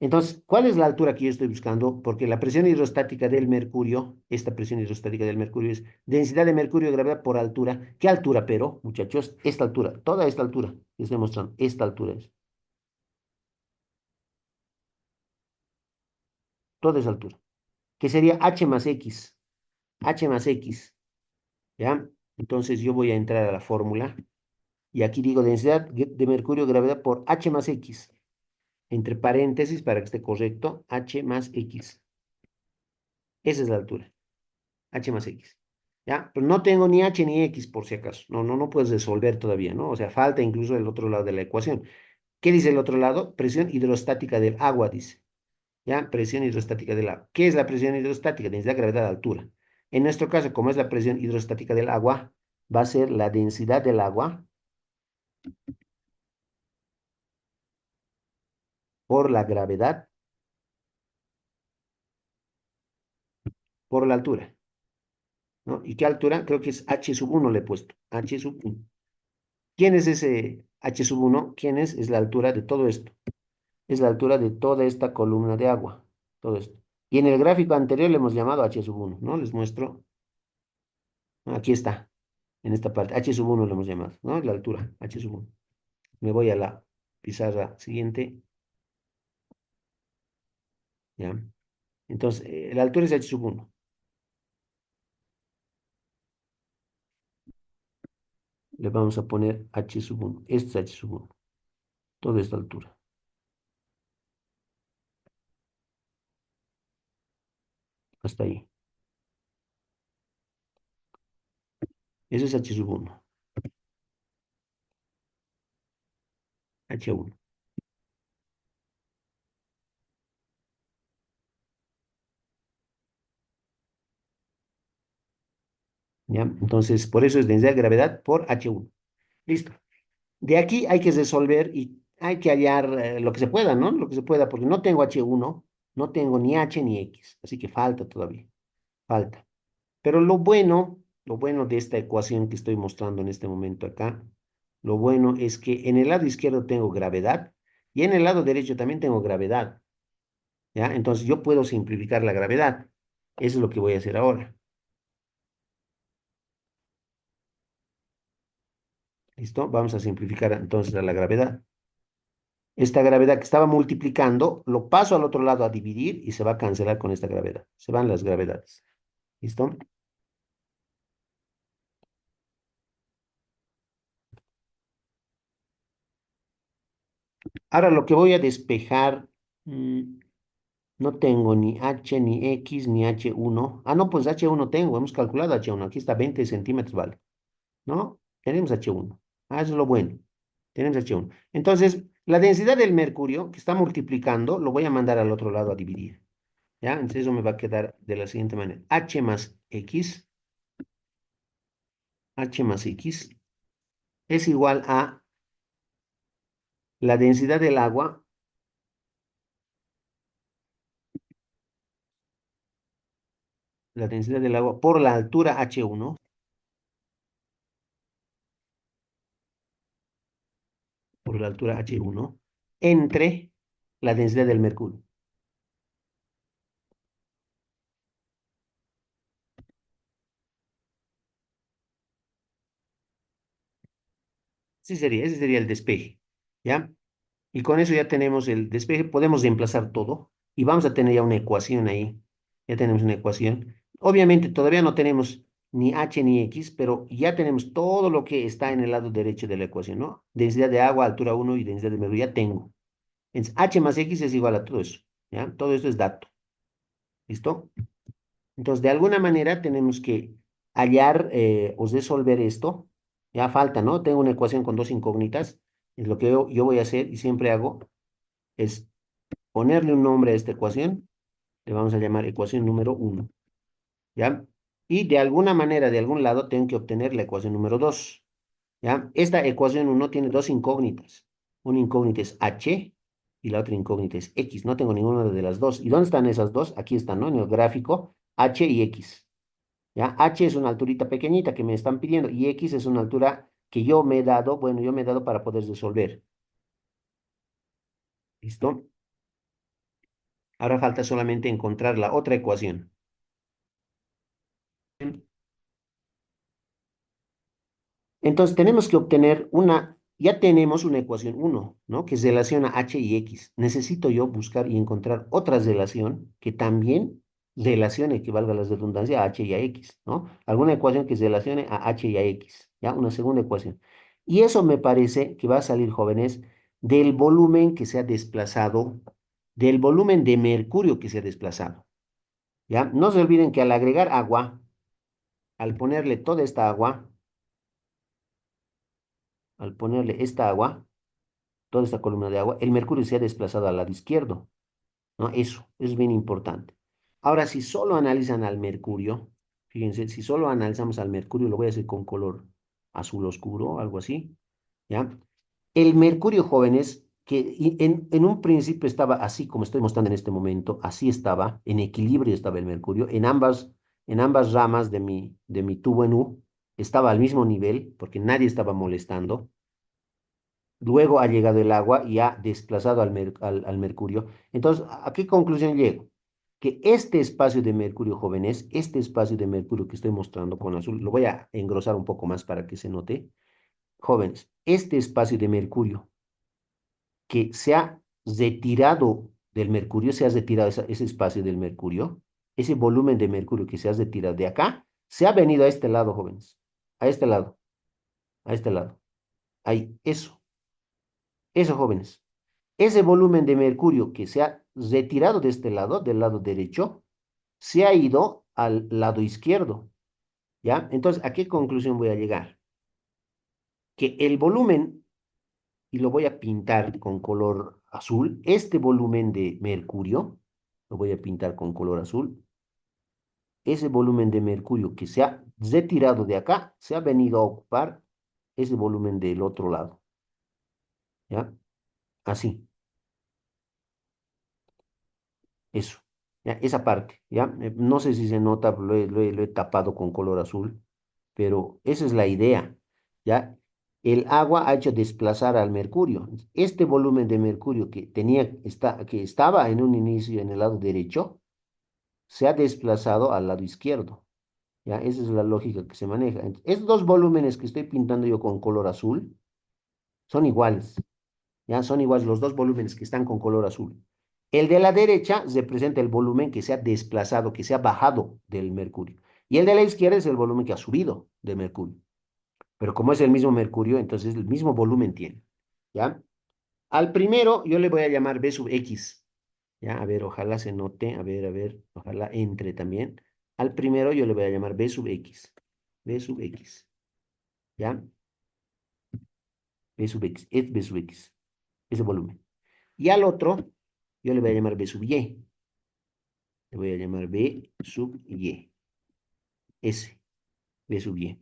Entonces, ¿cuál es la altura que yo estoy buscando? Porque la presión hidrostática del mercurio, esta presión hidrostática del mercurio es densidad de mercurio de gravedad por altura. ¿Qué altura, pero, muchachos? Esta altura, toda esta altura. Les estoy mostrando, esta altura es, toda esa altura. Que sería H más X. H más X, ¿ya? Entonces yo voy a entrar a la fórmula y aquí digo densidad de mercurio de gravedad por H más X. Entre paréntesis, para que esté correcto, H más X. Esa es la altura. H más X. ¿Ya? Pero no tengo ni H ni X por si acaso. No puedes resolver todavía, ¿no? O sea, falta incluso el otro lado de la ecuación. ¿Qué dice el otro lado? Presión hidrostática del agua, dice. ¿Ya? Presión hidrostática del agua. ¿Qué es la presión hidrostática? Densidad, gravedad, altura. En nuestro caso, como es la presión hidrostática del agua, va a ser la densidad del agua por la gravedad por la altura, ¿no? ¿Y qué altura? Creo que es H sub uno le he puesto. H sub uno. ¿Quién es ese H sub uno? ¿Quién es? Es la altura de todo esto. Es la altura de toda esta columna de agua, todo esto. Y en el gráfico anterior le hemos llamado H sub uno, ¿no? Les muestro, aquí está, en esta parte, H sub uno le hemos llamado, ¿no? La altura, H sub uno. Me voy a la pizarra siguiente, ¿ya? Entonces, la altura es H sub uno. Le vamos a poner H sub uno. Este es H sub uno, toda esta altura, hasta ahí. Eso es H sub uno, H1. ¿Ya? Entonces, por eso es densidad de gravedad por H1. Listo. De aquí hay que resolver y hay que hallar lo que se pueda, ¿no? Lo que se pueda, porque no tengo H1, no tengo ni H ni X, así que falta todavía, falta. Pero lo bueno de esta ecuación que estoy mostrando en este momento acá, lo bueno es que en el lado izquierdo tengo gravedad y en el lado derecho también tengo gravedad, ¿ya? Entonces yo puedo simplificar la gravedad. Eso es lo que voy a hacer ahora. ¿Listo? Vamos a simplificar entonces a la gravedad. Esta gravedad que estaba multiplicando, lo paso al otro lado a dividir y se va a cancelar con esta gravedad. Se van las gravedades. ¿Listo? Ahora lo que voy a despejar, no tengo ni H, ni X, ni H1. Ah, no, pues H1 tengo, hemos calculado H1. Aquí está 20 centímetros, vale. ¿No? Tenemos H1. Ah, eso es lo bueno. Tenemos H1. Entonces, la densidad del mercurio, que está multiplicando, lo voy a mandar al otro lado a dividir. ¿Ya? Entonces eso me va a quedar de la siguiente manera. H más X, H más X es igual a la densidad del agua, la densidad del agua por la altura H1, por la altura H1, entre la densidad del mercurio. Ese sería el despeje, ¿ya? Y con eso ya tenemos el despeje, podemos reemplazar todo y vamos a tener ya una ecuación ahí. Ya tenemos una ecuación. Obviamente todavía no tenemos ni H ni X, pero ya tenemos todo lo que está en el lado derecho de la ecuación, ¿no? Densidad de agua, altura uno y densidad de mercurio, ya tengo. Entonces, H más X es igual a todo eso, ¿ya? Todo esto es dato, ¿listo? Entonces, de alguna manera tenemos que hallar o resolver esto. Ya falta, ¿no? Tengo una ecuación con dos incógnitas. Es lo que yo voy a hacer y siempre hago es ponerle un nombre a esta ecuación. Le vamos a llamar ecuación número uno. ¿Ya? y de alguna manera, de algún lado, tengo que obtener la ecuación número 2. ¿Ya? Esta ecuación uno tiene dos incógnitas. Una incógnita es h y la otra incógnita es x. No tengo ninguna de las dos. ¿Y dónde están esas dos? Aquí están, ¿no? En el gráfico, h y x. ¿Ya? H es una alturita pequeñita que me están pidiendo y x es una altura que yo me he dado, bueno, yo me he dado para poder resolver. ¿Listo? Ahora falta solamente encontrar la otra ecuación. Entonces tenemos que obtener ya tenemos una ecuación uno, ¿no? Que relaciona h y x. Necesito yo buscar y encontrar otra relación que también relacione, que valga la redundancia, a h y a x, ¿no? Alguna ecuación que relacione a h y a x, ¿ya? Una segunda ecuación. Y eso me parece que va a salir, jóvenes, del volumen que se ha desplazado, del volumen de mercurio que se ha desplazado, ¿ya? No se olviden que al agregar agua, al ponerle toda esta agua, al ponerle esta agua, toda esta columna de agua, el mercurio se ha desplazado al lado izquierdo, ¿no? Eso es bien importante. Ahora, si solo analizan al mercurio, fíjense, si solo analizamos al mercurio, lo voy a hacer con color azul oscuro, algo así, ¿ya? El mercurio, jóvenes, que en un principio estaba así como estoy mostrando en este momento, así estaba, en equilibrio estaba el mercurio, en ambas ramas de mi tubo en U, estaba al mismo nivel, porque nadie estaba molestando. Luego ha llegado el agua y ha desplazado al mercurio. Entonces, ¿a qué conclusión llego? Que este espacio de mercurio, jóvenes, este espacio de mercurio que estoy mostrando con azul, lo voy a engrosar un poco más para que se note. Jóvenes, este espacio de mercurio que se ha retirado del mercurio, se ha retirado ese espacio del mercurio, ese volumen de mercurio que se ha retirado de acá, se ha venido a este lado, jóvenes, a este lado, a este lado. Ahí, eso, jóvenes. Ese volumen de mercurio que se ha retirado de este lado, del lado derecho, se ha ido al lado izquierdo, ¿ya? Entonces, ¿a qué conclusión voy a llegar? Que el volumen, y lo voy a pintar con color azul, este volumen de mercurio, lo voy a pintar con color azul, ese volumen de mercurio que se ha retirado de acá, se ha venido a ocupar ese volumen del otro lado, ¿ya? Así. Eso, ya, esa parte, ¿ya? No sé si se nota, lo he tapado con color azul, pero esa es la idea, ¿ya? El agua ha hecho desplazar al mercurio. Este volumen de mercurio que estaba en un inicio en el lado derecho, se ha desplazado al lado izquierdo, ¿ya? Esa es la lógica que se maneja. Estos dos volúmenes que estoy pintando yo con color azul son iguales. Ya son iguales los dos volúmenes que están con color azul. El de la derecha representa el volumen que se ha desplazado, que se ha bajado del mercurio. Y el de la izquierda es el volumen que ha subido de mercurio. Pero como es el mismo mercurio, entonces el mismo volumen tiene. ¿Ya? Al primero yo le voy a llamar B sub X. ¿Ya? A ver, ojalá se note. A ver, ojalá entre también. Al primero yo le voy a llamar B sub X. B sub X. ¿Ya? B sub X. Es B sub X. Ese volumen. Y al otro yo le voy a llamar B sub Y. Le voy a llamar B sub Y. S, B sub Y.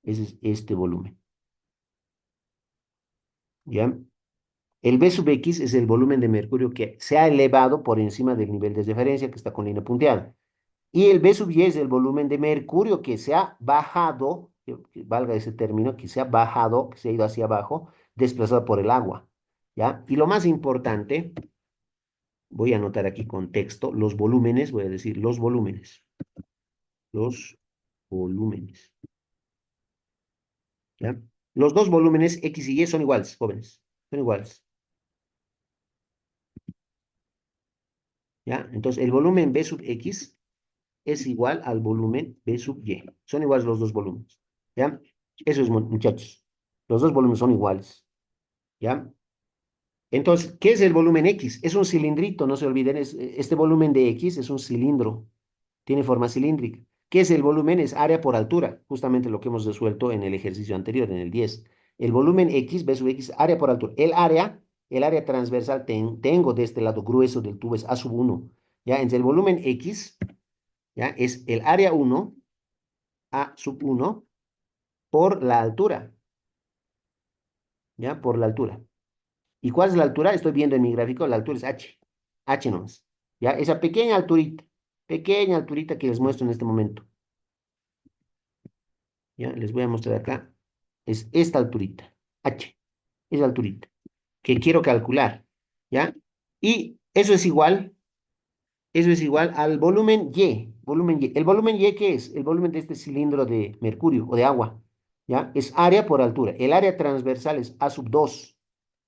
Ese es este volumen. ¿Ya? El B sub X es el volumen de mercurio que se ha elevado por encima del nivel de referencia que está con línea punteada. Y el B sub Y es el volumen de mercurio que se ha bajado, que valga ese término, que se ha bajado, que se ha ido hacia abajo, desplazado por el agua. ¿Ya? Y lo más importante, voy a anotar aquí con texto, los volúmenes, voy a decir los volúmenes. Los volúmenes. ¿Ya? Los dos volúmenes X y Y son iguales, jóvenes. Son iguales. ¿Ya? Entonces, el volumen B sub X es igual al volumen B sub Y. Son iguales los dos volúmenes. ¿Ya? Eso es, muchachos. Los dos volúmenes son iguales. ¿Ya? Entonces, ¿qué es el volumen X? Es un cilindrito, no se olviden. Este volumen de X es un cilindro. Tiene forma cilíndrica. ¿Qué es el volumen? Es área por altura, justamente lo que hemos resuelto en el ejercicio anterior, en el 10. El volumen X, B sub X, área por altura. El área transversal tengo de este lado grueso del tubo es A sub 1. ¿Ya? Entonces el volumen X ¿ya? Es el área 1, A sub 1, por la altura, ¿ya? Por la altura. ¿Y cuál es la altura? Estoy viendo en mi gráfico, la altura es H. H nomás. ¿Ya? Esa pequeña alturita que les muestro en este momento. ¿Ya? Les voy a mostrar acá. Es esta alturita. H. Esa alturita. Que quiero calcular. ¿Ya? Y eso es igual al volumen Y. Volumen Y. ¿El volumen Y qué es? El volumen de este cilindro de mercurio o de agua. ¿Ya? Es área por altura. El área transversal es A sub 2.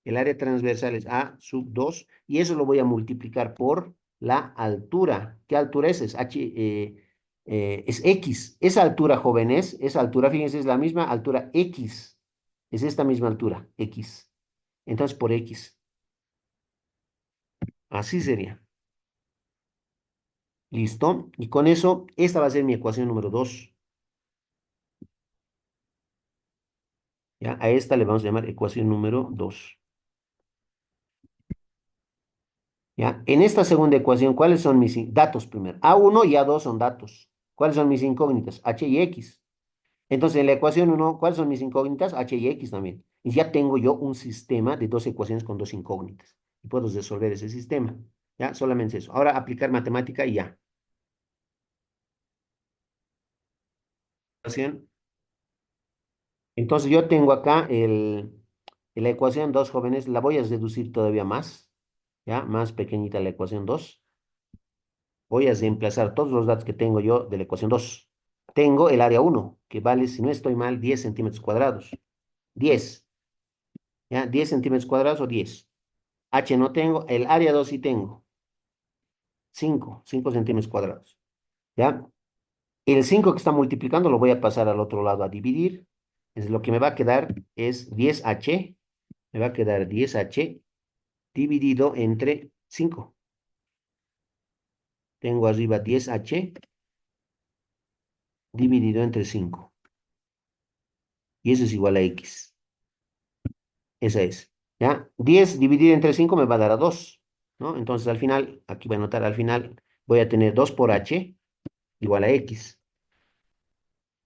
El área transversal es A sub 2 y eso lo voy a multiplicar por la altura. ¿Qué altura es? Es H, es X. Esa altura, jóvenes, esa altura, fíjense, es la misma altura X. Es esta misma altura, X. Entonces, por X. Así sería. ¿Listo? Y con eso, esta va a ser mi ecuación número 2. ¿Ya? A esta le vamos a llamar ecuación número 2. ¿Ya? En esta segunda ecuación, ¿cuáles son mis datos primero? A1 y A2 son datos. ¿Cuáles son mis incógnitas? H y X. Entonces, en la ecuación uno, ¿cuáles son mis incógnitas? H y X también. Y ya tengo yo un sistema de dos ecuaciones con dos incógnitas. Y puedo resolver ese sistema. ¿Ya? Solamente eso. Ahora aplicar matemática y ya. Ecuación. Entonces, yo tengo acá la ecuación 2 jóvenes. La voy a reducir todavía más. ¿Ya? Más pequeñita la ecuación 2. Voy a reemplazar todos los datos que tengo yo de la ecuación 2. Tengo el área 1 que vale, si no estoy mal, 10 centímetros cuadrados. 10. ¿Ya? 10 centímetros cuadrados o 10. H no tengo, el área 2 sí tengo. 5 centímetros cuadrados. ¿Ya? El 5 que está multiplicando lo voy a pasar al otro lado a dividir. Es lo que me va a quedar es 10H. Me va a quedar 10H dividido entre 5. Tengo arriba 10H dividido entre 5. Y eso es igual a X. Esa es. ¿Ya? 10 dividido entre 5 me va a dar a 2. ¿No? Entonces al final, aquí voy a anotar al final, voy a tener 2 por H igual a X.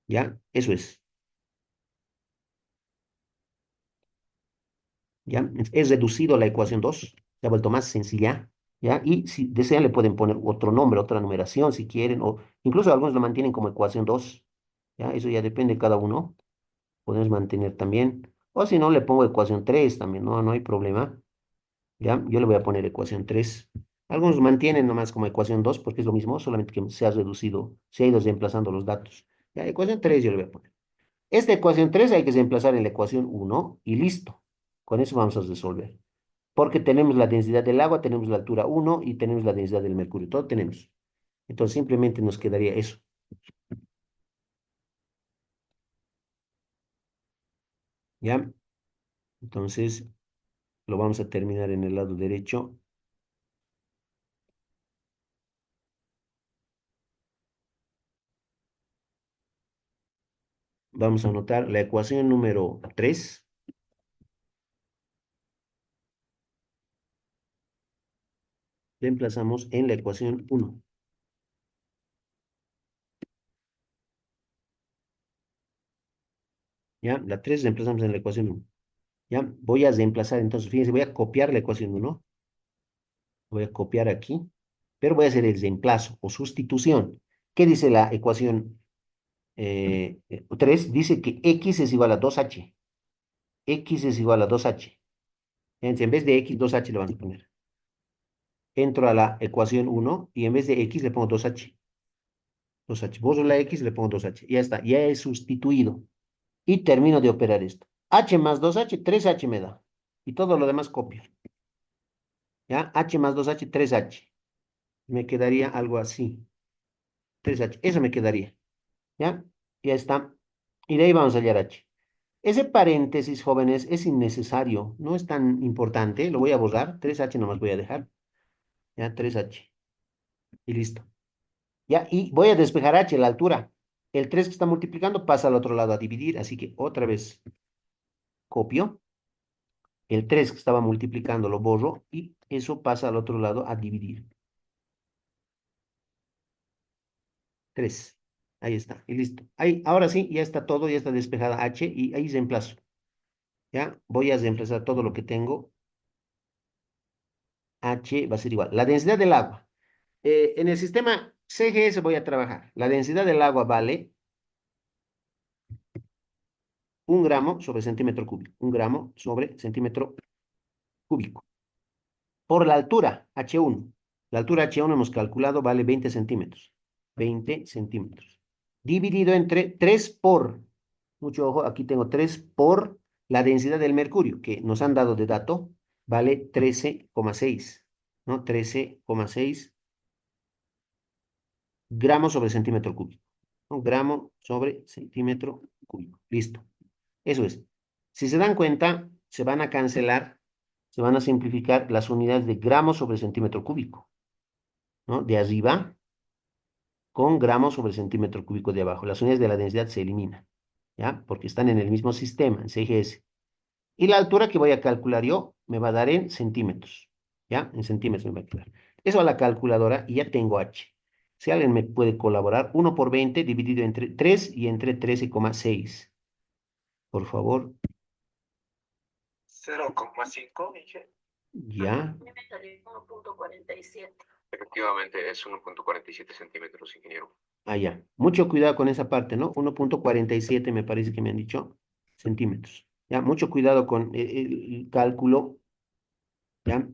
¿Ya? Eso es. ¿Ya? Es reducido la ecuación 2, se ha vuelto más sencilla, ¿ya? Y si desean le pueden poner otro nombre, otra numeración si quieren, o incluso algunos lo mantienen como ecuación 2, ¿ya? Eso ya depende de cada uno, podemos mantener también, o si no le pongo ecuación 3 también, no, no hay problema, ¿ya? Yo le voy a poner ecuación 3. Algunos mantienen nomás como ecuación 2 porque es lo mismo, solamente que se ha reducido, se ha ido reemplazando los datos. ¿Ya? Ecuación 3 yo le voy a poner. Esta ecuación 3 hay que reemplazar en la ecuación 1 y listo. Con eso vamos a resolver. Porque tenemos la densidad del agua, tenemos la altura 1 y tenemos la densidad del mercurio. Todo tenemos. Entonces simplemente nos quedaría eso. ¿Ya? Entonces lo vamos a terminar en el lado derecho. Vamos a anotar la ecuación número 3. Reemplazamos en la ecuación 1. ¿Ya? La 3 reemplazamos en la ecuación 1. ¿Ya? Voy a reemplazar, entonces, fíjense, voy a copiar la ecuación 1. Voy a copiar aquí. Pero voy a hacer el reemplazo o sustitución. ¿Qué dice la ecuación 3? Dice que X es igual a 2H. X es igual a 2H. Entonces, en vez de X, 2H le vamos a poner. Entro a la ecuación 1 y en vez de X le pongo 2H. 2H. Borro la X y le pongo 2H. Ya está, ya he sustituido. Y termino de operar esto. H más 2H, 3H me da. Y todo lo demás copio. ¿Ya? H más 2H, 3H. Me quedaría algo así. 3H. Eso me quedaría. ¿Ya? Ya está. Y de ahí vamos a hallar H. Ese paréntesis, jóvenes, es innecesario. No es tan importante. Lo voy a borrar. 3H nomás voy a dejar. ¿Ya? 3H. Y listo. ¿Ya? Y voy a despejar H, la altura. El 3 que está multiplicando pasa al otro lado a dividir, así que otra vez copio. El 3 que estaba multiplicando lo borro y eso pasa al otro lado a dividir. 3. Ahí está, y listo. Ahí, ahora sí, ya está todo, ya está despejada H y ahí reemplazo. ¿Ya? Voy a reemplazar todo lo que tengo. H va a ser igual. La densidad del agua. En el sistema CGS voy a trabajar. La densidad del agua vale 1 gramo sobre centímetro cúbico. 1 gramo sobre centímetro cúbico. Por la altura, H1. La altura H1 hemos calculado vale 20 centímetros. 20 centímetros. Dividido entre 3 por, mucho ojo, aquí tengo 3 por la densidad del mercurio, que nos han dado de dato, vale 13,6, ¿no? 13,6 gramos sobre centímetro cúbico. Un gramo sobre centímetro cúbico. Listo. Eso es. Si se dan cuenta, se van a cancelar, se van a simplificar las unidades de gramos sobre centímetro cúbico, ¿no? De arriba con gramos sobre centímetro cúbico de abajo. Las unidades de la densidad se eliminan, ¿ya? Porque están en el mismo sistema, en CGS. Y la altura que voy a calcular yo me va a dar en centímetros, ¿ya? En centímetros me va a quedar. Eso a la calculadora y ya tengo H. Si alguien me puede colaborar, 1 por 20 dividido entre 3 y entre 13,6. Por favor, 0,5, dije. ya. A mí me salió 1,47. Efectivamente, es 1,47 centímetros, ingeniero. Ah, ya. Mucho cuidado con esa parte, ¿no? 1,47 me parece que me han dicho centímetros. Ya, mucho cuidado con el cálculo, ¿ya?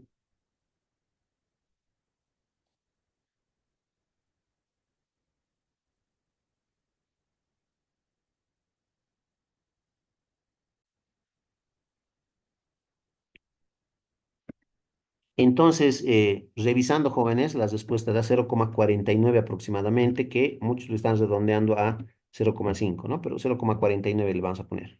Entonces, revisando jóvenes, las respuestas da 0,49 aproximadamente, que muchos lo están redondeando a 0,5, ¿no? Pero 0,49 le vamos a poner.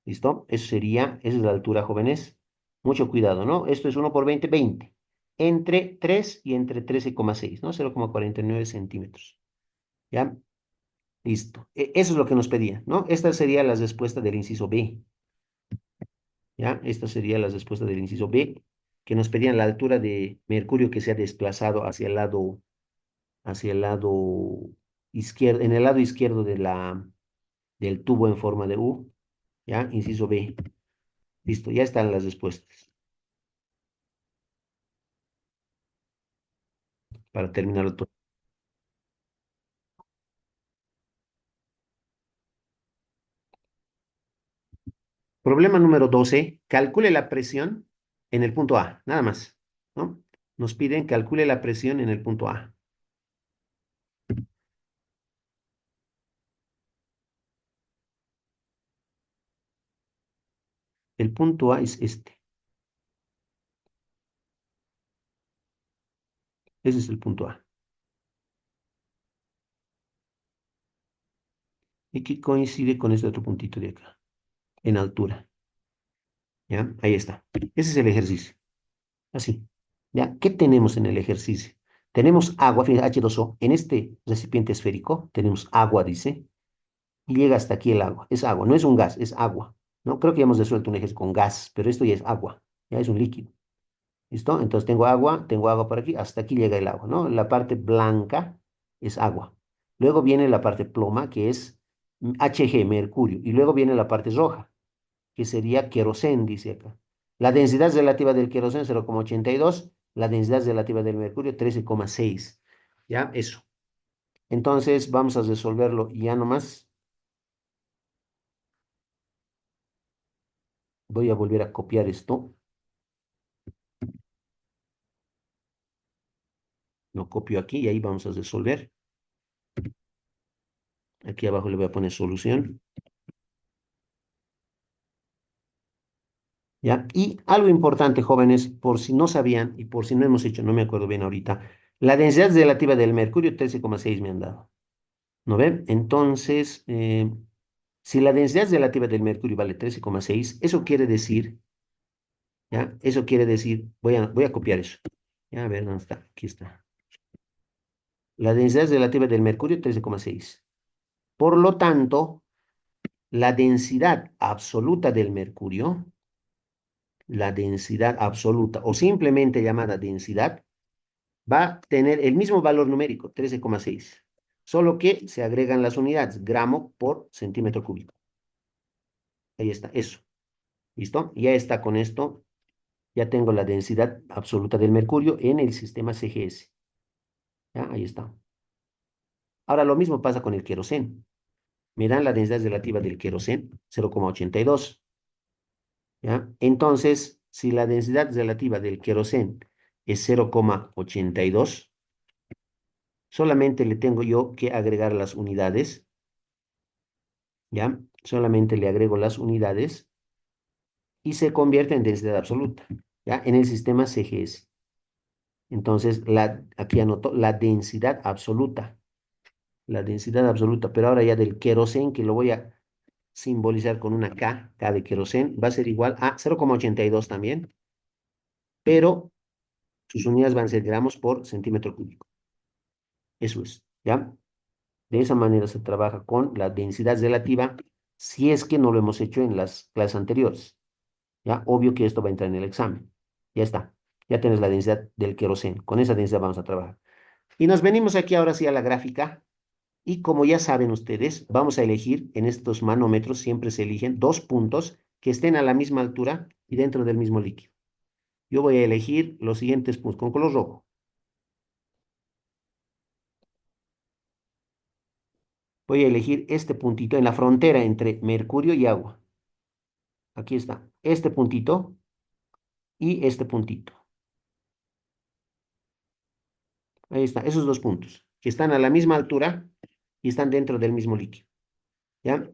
¿Listo? Eso sería, esa es la altura, jóvenes. Mucho cuidado, ¿no? Esto es 1 por 20, 20. Entre 3 y entre 13,6, ¿no? 0,49 centímetros. ¿Ya? Listo. Eso es lo que nos pedía, ¿no? Esta sería la respuesta del inciso B. ¿Ya? Esta sería la respuesta del inciso B, que nos pedían la altura de mercurio que se ha desplazado hacia el lado izquierdo, en el lado izquierdo del tubo en forma de U. ¿Ya? Inciso B. Listo, ya están las respuestas. Para terminar todo. Problema número 12. Calcule la presión en el punto A, nada más, ¿no? Nos piden calcule la presión en el punto A. El punto A es este. Ese es el punto A. Y que coincide con este otro puntito de acá, en altura. ¿Ya? Ahí está. Ese es el ejercicio. Así. ¿Ya? ¿Qué tenemos en el ejercicio? Tenemos agua, fíjense, H2O. En este recipiente esférico tenemos agua, dice, y llega hasta aquí el agua. Es agua, no es un gas, es agua. ¿No? Creo que ya hemos resuelto un ejercicio con gas, pero esto ya es agua, ya es un líquido. ¿Listo? Entonces tengo agua por aquí, hasta aquí llega el agua, ¿no? La parte blanca es agua. Luego viene la parte ploma, que es Hg, mercurio, y luego viene la parte roja, que sería queroseno, dice acá. La densidad relativa del queroseno 0,82, la densidad relativa del mercurio 13,6. ¿Ya? Eso. Entonces vamos a resolverlo ya nomás. Voy a volver a copiar esto. Lo copio aquí y ahí vamos a resolver. Aquí abajo le voy a poner solución. ¿Ya? Y algo importante, jóvenes, por si no sabían y por si no hemos hecho, no me acuerdo bien ahorita, la densidad relativa del mercurio 13,6 me han dado. ¿No ven? Entonces, si la densidad relativa del mercurio vale 13,6, eso quiere decir, ¿ya? Eso quiere decir, voy a copiar eso. Ya, a ver, ¿dónde está? Aquí está. La densidad relativa del mercurio 13,6. Por lo tanto, la densidad absoluta del mercurio, la densidad absoluta o simplemente llamada densidad, va a tener el mismo valor numérico, 13,6. solo que se agregan las unidades, gramo por centímetro cúbico. Ahí está, eso. ¿Listo? Ya está con esto. Ya tengo la densidad absoluta del mercurio en el sistema CGS. ¿Ya? Ahí está. Ahora lo mismo pasa con el queroseno. Me dan la densidad relativa del queroseno, 0,82. ¿Ya? Entonces, si la densidad relativa del queroseno es 0,82, solamente le tengo yo que agregar las unidades. ¿Ya? Solamente le agrego las unidades y se convierte en densidad absoluta, ¿ya? En el sistema CGS. Entonces, aquí anoto la densidad absoluta, pero ahora ya del queroseno, que lo voy a simbolizar con una K de queroseno, va a ser igual a 0,82 también, pero sus unidades van a ser gramos por centímetro cúbico. Eso es, ¿ya? De esa manera se trabaja con la densidad relativa, si es que no lo hemos hecho en las clases anteriores. ¿Ya? Obvio que esto va a entrar en el examen. Ya está. Ya tienes la densidad del queroseno. Con esa densidad vamos a trabajar. Y nos venimos aquí ahora sí a la gráfica. Y como ya saben ustedes, vamos a elegir en estos manómetros, siempre se eligen dos puntos que estén a la misma altura y dentro del mismo líquido. Yo voy a elegir los siguientes puntos con color rojo. Voy a elegir este puntito en la frontera entre mercurio y agua. Aquí está. Este puntito y este puntito. Ahí está, esos dos puntos, que están a la misma altura y están dentro del mismo líquido. ¿Ya?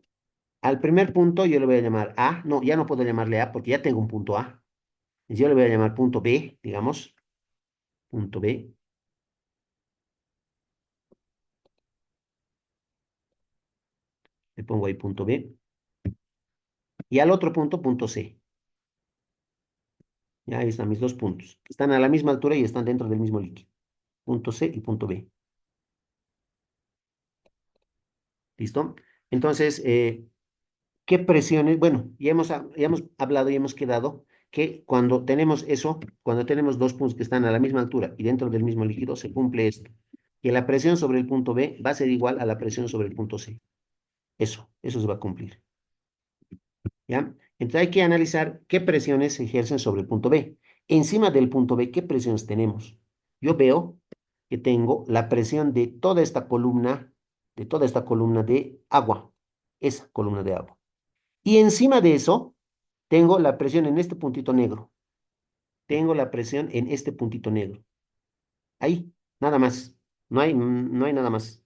Al primer punto yo le voy a llamar A. No, ya no puedo llamarle A porque ya tengo un punto A. Yo le voy a llamar punto B, digamos. Punto B. Le pongo ahí punto B. Y al otro punto, punto C. Ya ahí están mis dos puntos. Están a la misma altura y están dentro del mismo líquido. Punto C y punto B. ¿Listo? Entonces, ¿qué presiones? Bueno, ya hemos hablado y hemos quedado que cuando tenemos eso, cuando tenemos dos puntos que están a la misma altura y dentro del mismo líquido, se cumple esto. Que la presión sobre el punto B va a ser igual a la presión sobre el punto C. Eso se va a cumplir. ¿Ya? Entonces hay que analizar qué presiones se ejercen sobre el punto B. Encima del punto B, ¿qué presiones tenemos? Yo veo que tengo la presión de toda esta columna de agua, esa columna de agua. Y encima de eso, tengo la presión en este puntito negro. Tengo la presión en este puntito negro. Ahí, nada más. No hay nada más.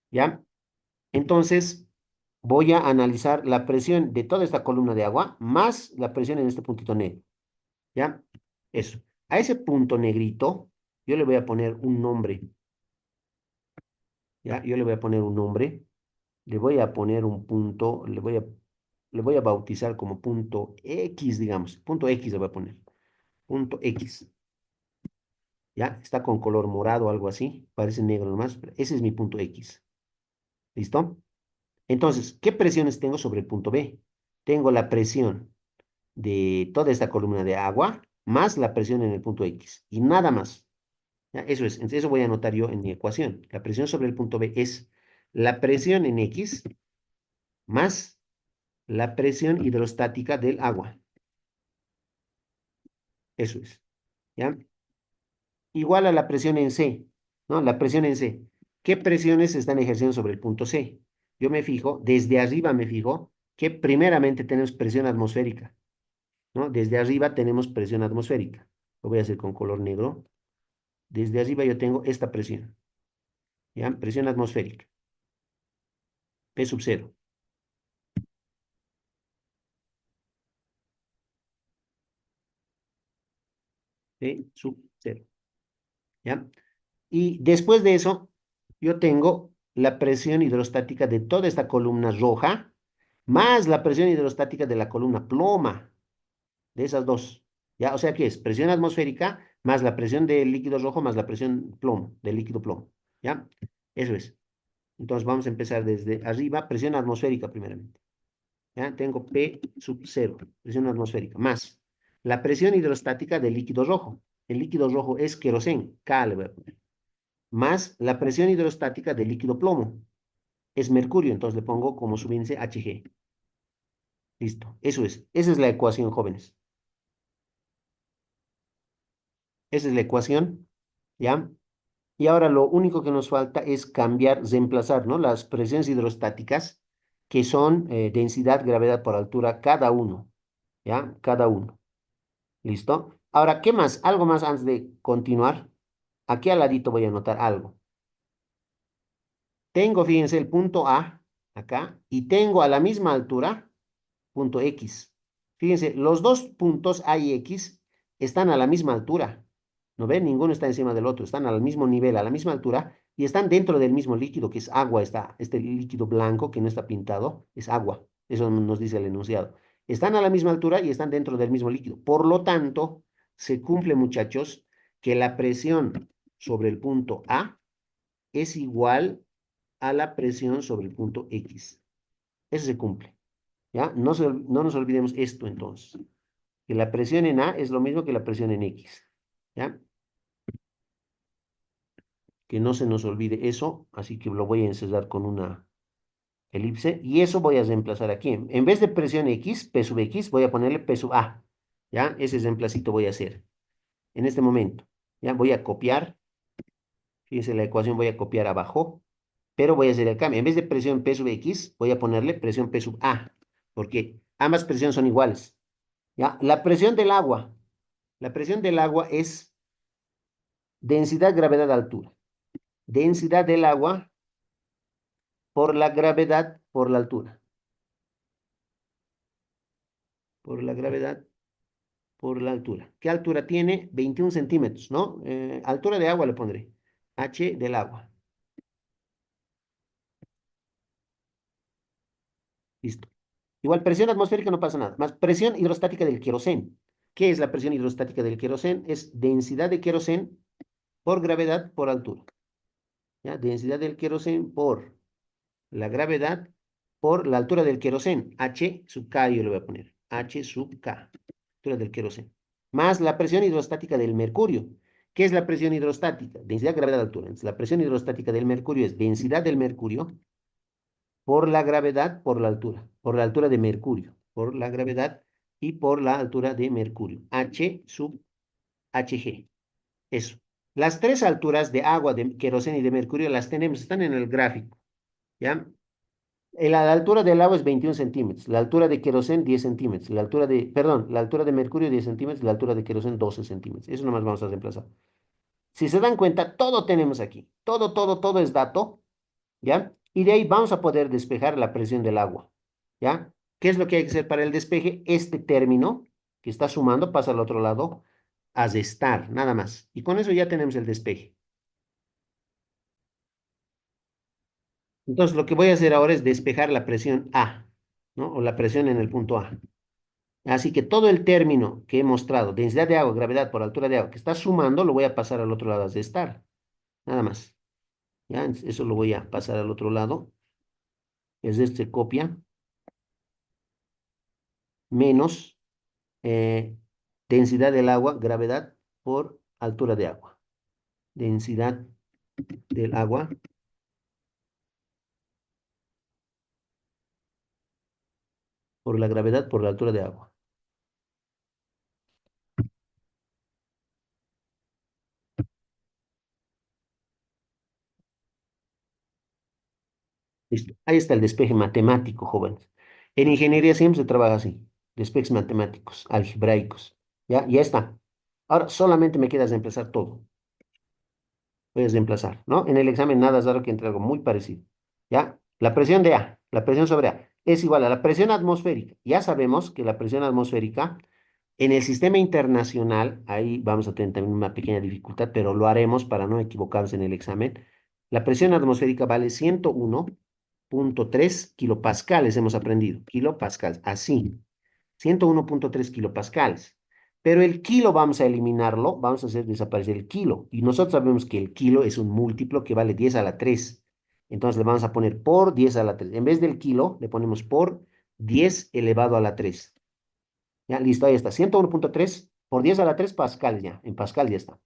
¿Ya? Entonces, voy a analizar la presión de toda esta columna de agua más la presión en este puntito negro. ¿Ya? Eso. A ese punto negrito, yo le voy a poner un nombre. ¿Ya? Yo le voy a poner un nombre. Le voy a poner un punto, le voy a bautizar como punto X, digamos. Punto X le voy a poner. Punto X. ¿Ya? Está con color morado o algo así. Parece negro nomás. Pero ese es mi punto X. ¿Listo? Entonces, ¿qué presiones tengo sobre el punto B? Tengo la presión de toda esta columna de agua más la presión en el punto X. Y nada más. ¿Ya? Eso es. Entonces, eso voy a anotar yo en mi ecuación. La presión sobre el punto B es la presión en X más la presión hidrostática del agua. Eso es. ¿Ya? Igual a la presión en C, ¿no? La presión en C. ¿Qué presiones se están ejerciendo sobre el punto C? Yo me fijo, desde arriba me fijo que primeramente tenemos presión atmosférica, ¿no? Desde arriba tenemos presión atmosférica. Lo voy a hacer con color negro. Desde arriba yo tengo esta presión, ¿ya? Presión atmosférica. P sub 0. P sub 0, ¿ya? Y después de eso, yo tengo la presión hidrostática de toda esta columna roja, más la presión hidrostática de la columna ploma, de esas dos. ¿Ya? O sea, ¿qué es? Presión atmosférica más la presión del líquido rojo más la presión plomo, del líquido plomo. ¿Ya? Eso es. Entonces vamos a empezar desde arriba, presión atmosférica primeramente. ¿Ya? Tengo P sub 0, presión atmosférica, más la presión hidrostática del líquido rojo. El líquido rojo es queroseno, K le voy a poner. más la presión hidrostática del líquido plomo. Es mercurio, entonces le pongo como subíndice Hg. Listo, eso es. Esa es la ecuación, jóvenes. Esa es la ecuación, ¿ya? Y ahora lo único que nos falta es cambiar, reemplazar, ¿no? Las presiones hidrostáticas, que son densidad, gravedad por altura, cada uno, ¿ya? Cada uno. ¿Listo? Ahora, ¿qué más? Algo más antes de continuar. Aquí al ladito voy a anotar algo. Tengo, fíjense, el punto A acá y tengo a la misma altura punto X. Fíjense, los dos puntos A y X están a la misma altura. ¿No ven? Ninguno está encima del otro. Están al mismo nivel, a la misma altura y están dentro del mismo líquido, que es agua. Este líquido blanco que no está pintado es agua. Eso nos dice el enunciado. Están a la misma altura y están dentro del mismo líquido. Por lo tanto, se cumple, muchachos, que la presión sobre el punto A es igual a la presión sobre el punto X. Eso se cumple. ¿Ya? No nos olvidemos esto entonces, que la presión en A es lo mismo que la presión en X. ¿Ya? Que no se nos olvide eso, así que lo voy a encerrar con una elipse y eso voy a reemplazar aquí. En vez de presión X, P sub X, voy a ponerle P sub A. ¿Ya? Ese reemplacito voy a hacer en este momento. ¿Ya? Voy a copiar, fíjense la ecuación, voy a copiar abajo, pero voy a hacer el cambio. En vez de presión P sub X, voy a ponerle presión P sub A, porque ambas presiones son iguales. ¿Ya? La presión del agua es densidad, gravedad, altura. Densidad del agua por la gravedad por la altura. Por la gravedad por la altura. ¿Qué altura tiene? 21 centímetros, ¿no? Altura de agua le pondré. H del agua. Listo. Igual presión atmosférica no pasa nada. Más presión hidrostática del queroseno. ¿Qué es la presión hidrostática del queroseno? Es densidad de queroseno por gravedad por altura. ¿Ya? Densidad del queroseno por la gravedad por la altura del queroseno. H sub K yo le voy a poner. H sub K. Altura del queroseno. Más la presión hidrostática del mercurio. ¿Qué es la presión hidrostática? Densidad, gravedad, altura. Entonces, la presión hidrostática del mercurio es densidad del mercurio por la gravedad por la altura. Por la altura de mercurio. Por la gravedad y por la altura de mercurio. H sub Hg. Eso. Las tres alturas de agua, de queroseno y de mercurio las tenemos, están en el gráfico. ¿Ya? La altura del agua es 21 centímetros, la altura de queroseno 10 centímetros, la altura de mercurio 10 centímetros, la altura de queroseno 12 centímetros. Eso nomás vamos a reemplazar. Si se dan cuenta, todo tenemos aquí. Todo es dato, ¿ya? Y de ahí vamos a poder despejar la presión del agua, ¿ya? ¿Qué es lo que hay que hacer para el despeje? Este término que está sumando pasa al otro lado a restar, nada más. Y con eso ya tenemos el despeje. Entonces, lo que voy a hacer ahora es despejar la presión A, ¿no? O la presión en el punto A. Así que todo el término que he mostrado, densidad de agua, gravedad por altura de agua, que está sumando, lo voy a pasar al otro lado a restar. Nada más. ¿Ya? Entonces, eso lo voy a pasar al otro lado. Es este copia menos eh, densidad del agua, gravedad por altura de agua. Densidad del agua por la gravedad por la altura de agua. Listo. Ahí está el despeje matemático, jóvenes. En ingeniería siempre se trabaja así. Despejes matemáticos, algebraicos. ¿Ya? Ya está. Ahora solamente me queda reemplazar todo. Voy a reemplazar, ¿no? En el examen nada es raro que entre algo muy parecido. ¿Ya? La presión de A, la presión sobre A, es igual a la presión atmosférica. Ya sabemos que la presión atmosférica en el sistema internacional, ahí vamos a tener también una pequeña dificultad, pero lo haremos para no equivocarnos en el examen. La presión atmosférica vale 101,3 kilopascales, hemos aprendido. Kilopascales, así. 101,3 kilopascales. Pero el kilo vamos a eliminarlo, vamos a hacer desaparecer el kilo. Y nosotros sabemos que el kilo es un múltiplo que vale 10 a la 3. Entonces le vamos a poner por 10 a la 3. En vez del kilo, le ponemos por 10 elevado a la 3. Ya, listo, ahí está. 101,3 por 10 a la 3 pascal ya. En pascal ya está.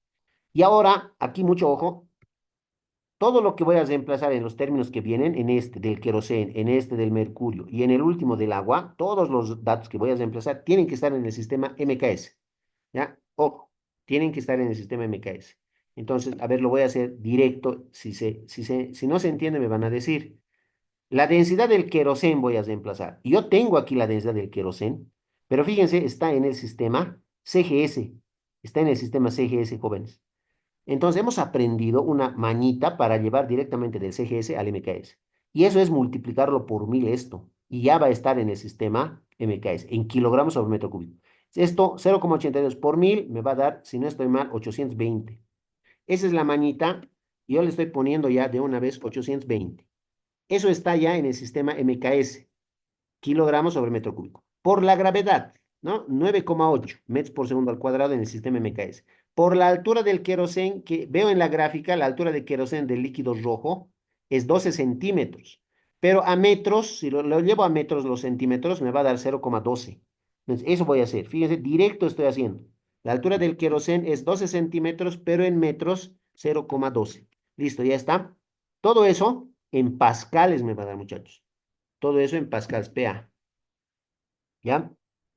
Y ahora, aquí mucho ojo, Todo lo que voy a reemplazar en los términos que vienen, en este del queroseno, en este del mercurio y en el último del agua, todos los datos que voy a reemplazar tienen que estar en el sistema MKS. ¿Ya? Ojo, tienen que estar en el sistema MKS. Entonces, a ver, lo voy a hacer directo. Si no se entiende, me van a decir. La densidad del queroseno voy a reemplazar. Yo tengo aquí la densidad del queroseno, pero fíjense, está en el sistema CGS. Está en el sistema CGS, jóvenes. Entonces hemos aprendido una mañita para llevar directamente del CGS al MKS. Y eso es multiplicarlo por 1000 esto. Y ya va a estar en el sistema MKS, en kilogramos sobre metro cúbico. Esto, 0,82 por 1000 me va a dar, si no estoy mal, 820. Esa es la mañita. Yo le estoy poniendo ya de una vez 820. Eso está ya en el sistema MKS, kilogramos sobre metro cúbico. Por la gravedad, ¿no? 9,8 metros por segundo al cuadrado en el sistema MKS. Por la altura del queroseno, que veo en la gráfica, la altura de queroseno del líquido rojo es 12 centímetros. Pero a metros, si lo llevo a metros los centímetros, me va a dar 0,12. Entonces, eso voy a hacer. Fíjense, directo estoy haciendo. La altura del queroseno es 12 centímetros, pero en metros 0,12. Listo, ya está. Todo eso en pascales me va a dar, muchachos. Todo eso en pascales, PA. ¿Ya?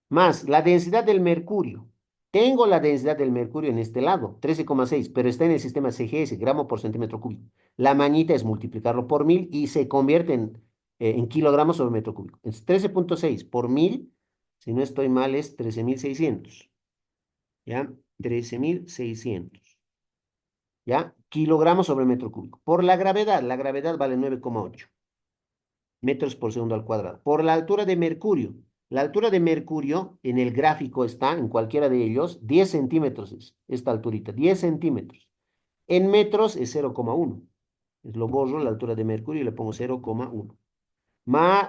Más la densidad del mercurio. Tengo la densidad del mercurio en este lado, 13,6, pero está en el sistema CGS, gramo por centímetro cúbico. La mañita es multiplicarlo por 1000 y se convierte en kilogramos sobre metro cúbico. Entonces, 13,6 por 1000, si no estoy mal, es 13.600. ¿Ya? 13.600. ¿Ya? Kilogramos sobre metro cúbico. Por la gravedad vale 9,8 metros por segundo al cuadrado. Por la altura de Mercurio. La altura de Mercurio en el gráfico está, en cualquiera de ellos, 10 centímetros es esta alturita, 10 centímetros. En metros es 0,1. Lo borro, la altura de Mercurio, y le pongo 0,1.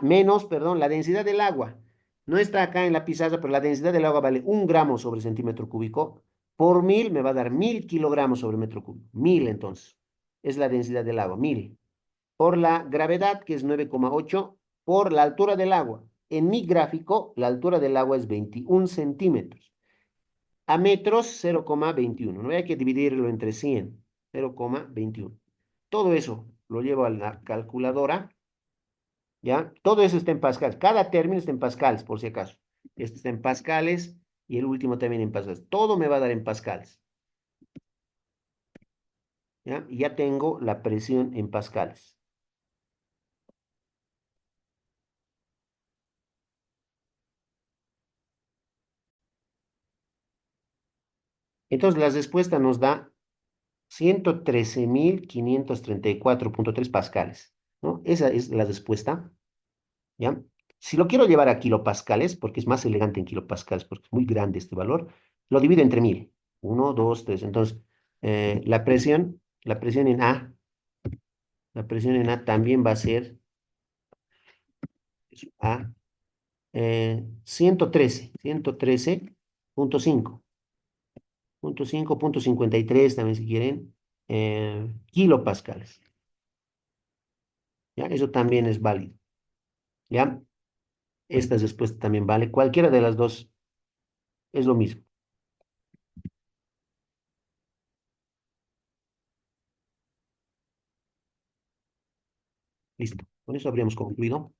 Menos, perdón, la densidad del agua. No está acá en la pizarra, pero la densidad del agua vale 1 gramo sobre centímetro cúbico. Por 1000 me va a dar 1000 kilogramos sobre metro cúbico. 1000 entonces. Es la densidad del agua, 1000 por la gravedad, que es 9,8, por la altura del agua. En mi gráfico, la altura del agua es 21 centímetros. A metros, 0,21. No hay que dividirlo entre 100. 0,21. Todo eso lo llevo a la calculadora, ¿ya? Todo eso está en pascales. Cada término está en pascales, por si acaso. Este está en pascales y el último también en pascales. Todo me va a dar en pascales, ¿ya? Y ya tengo la presión en pascales. Entonces, la respuesta nos da 113.534,3 pascales, ¿no? Esa es la respuesta, ¿ya? Si lo quiero llevar a kilopascales, porque es más elegante en kilopascales, porque es muy grande este valor, lo divido entre 1000. 1, 2, 3. Entonces, la presión en A, la presión en A también va a ser A, 113.5. Punto 5, punto 53 también si quieren, kilopascales, ¿ya? Eso también es válido, ¿ya? Esta respuesta también vale. Cualquiera de las dos es lo mismo. Listo. Con eso habríamos concluido.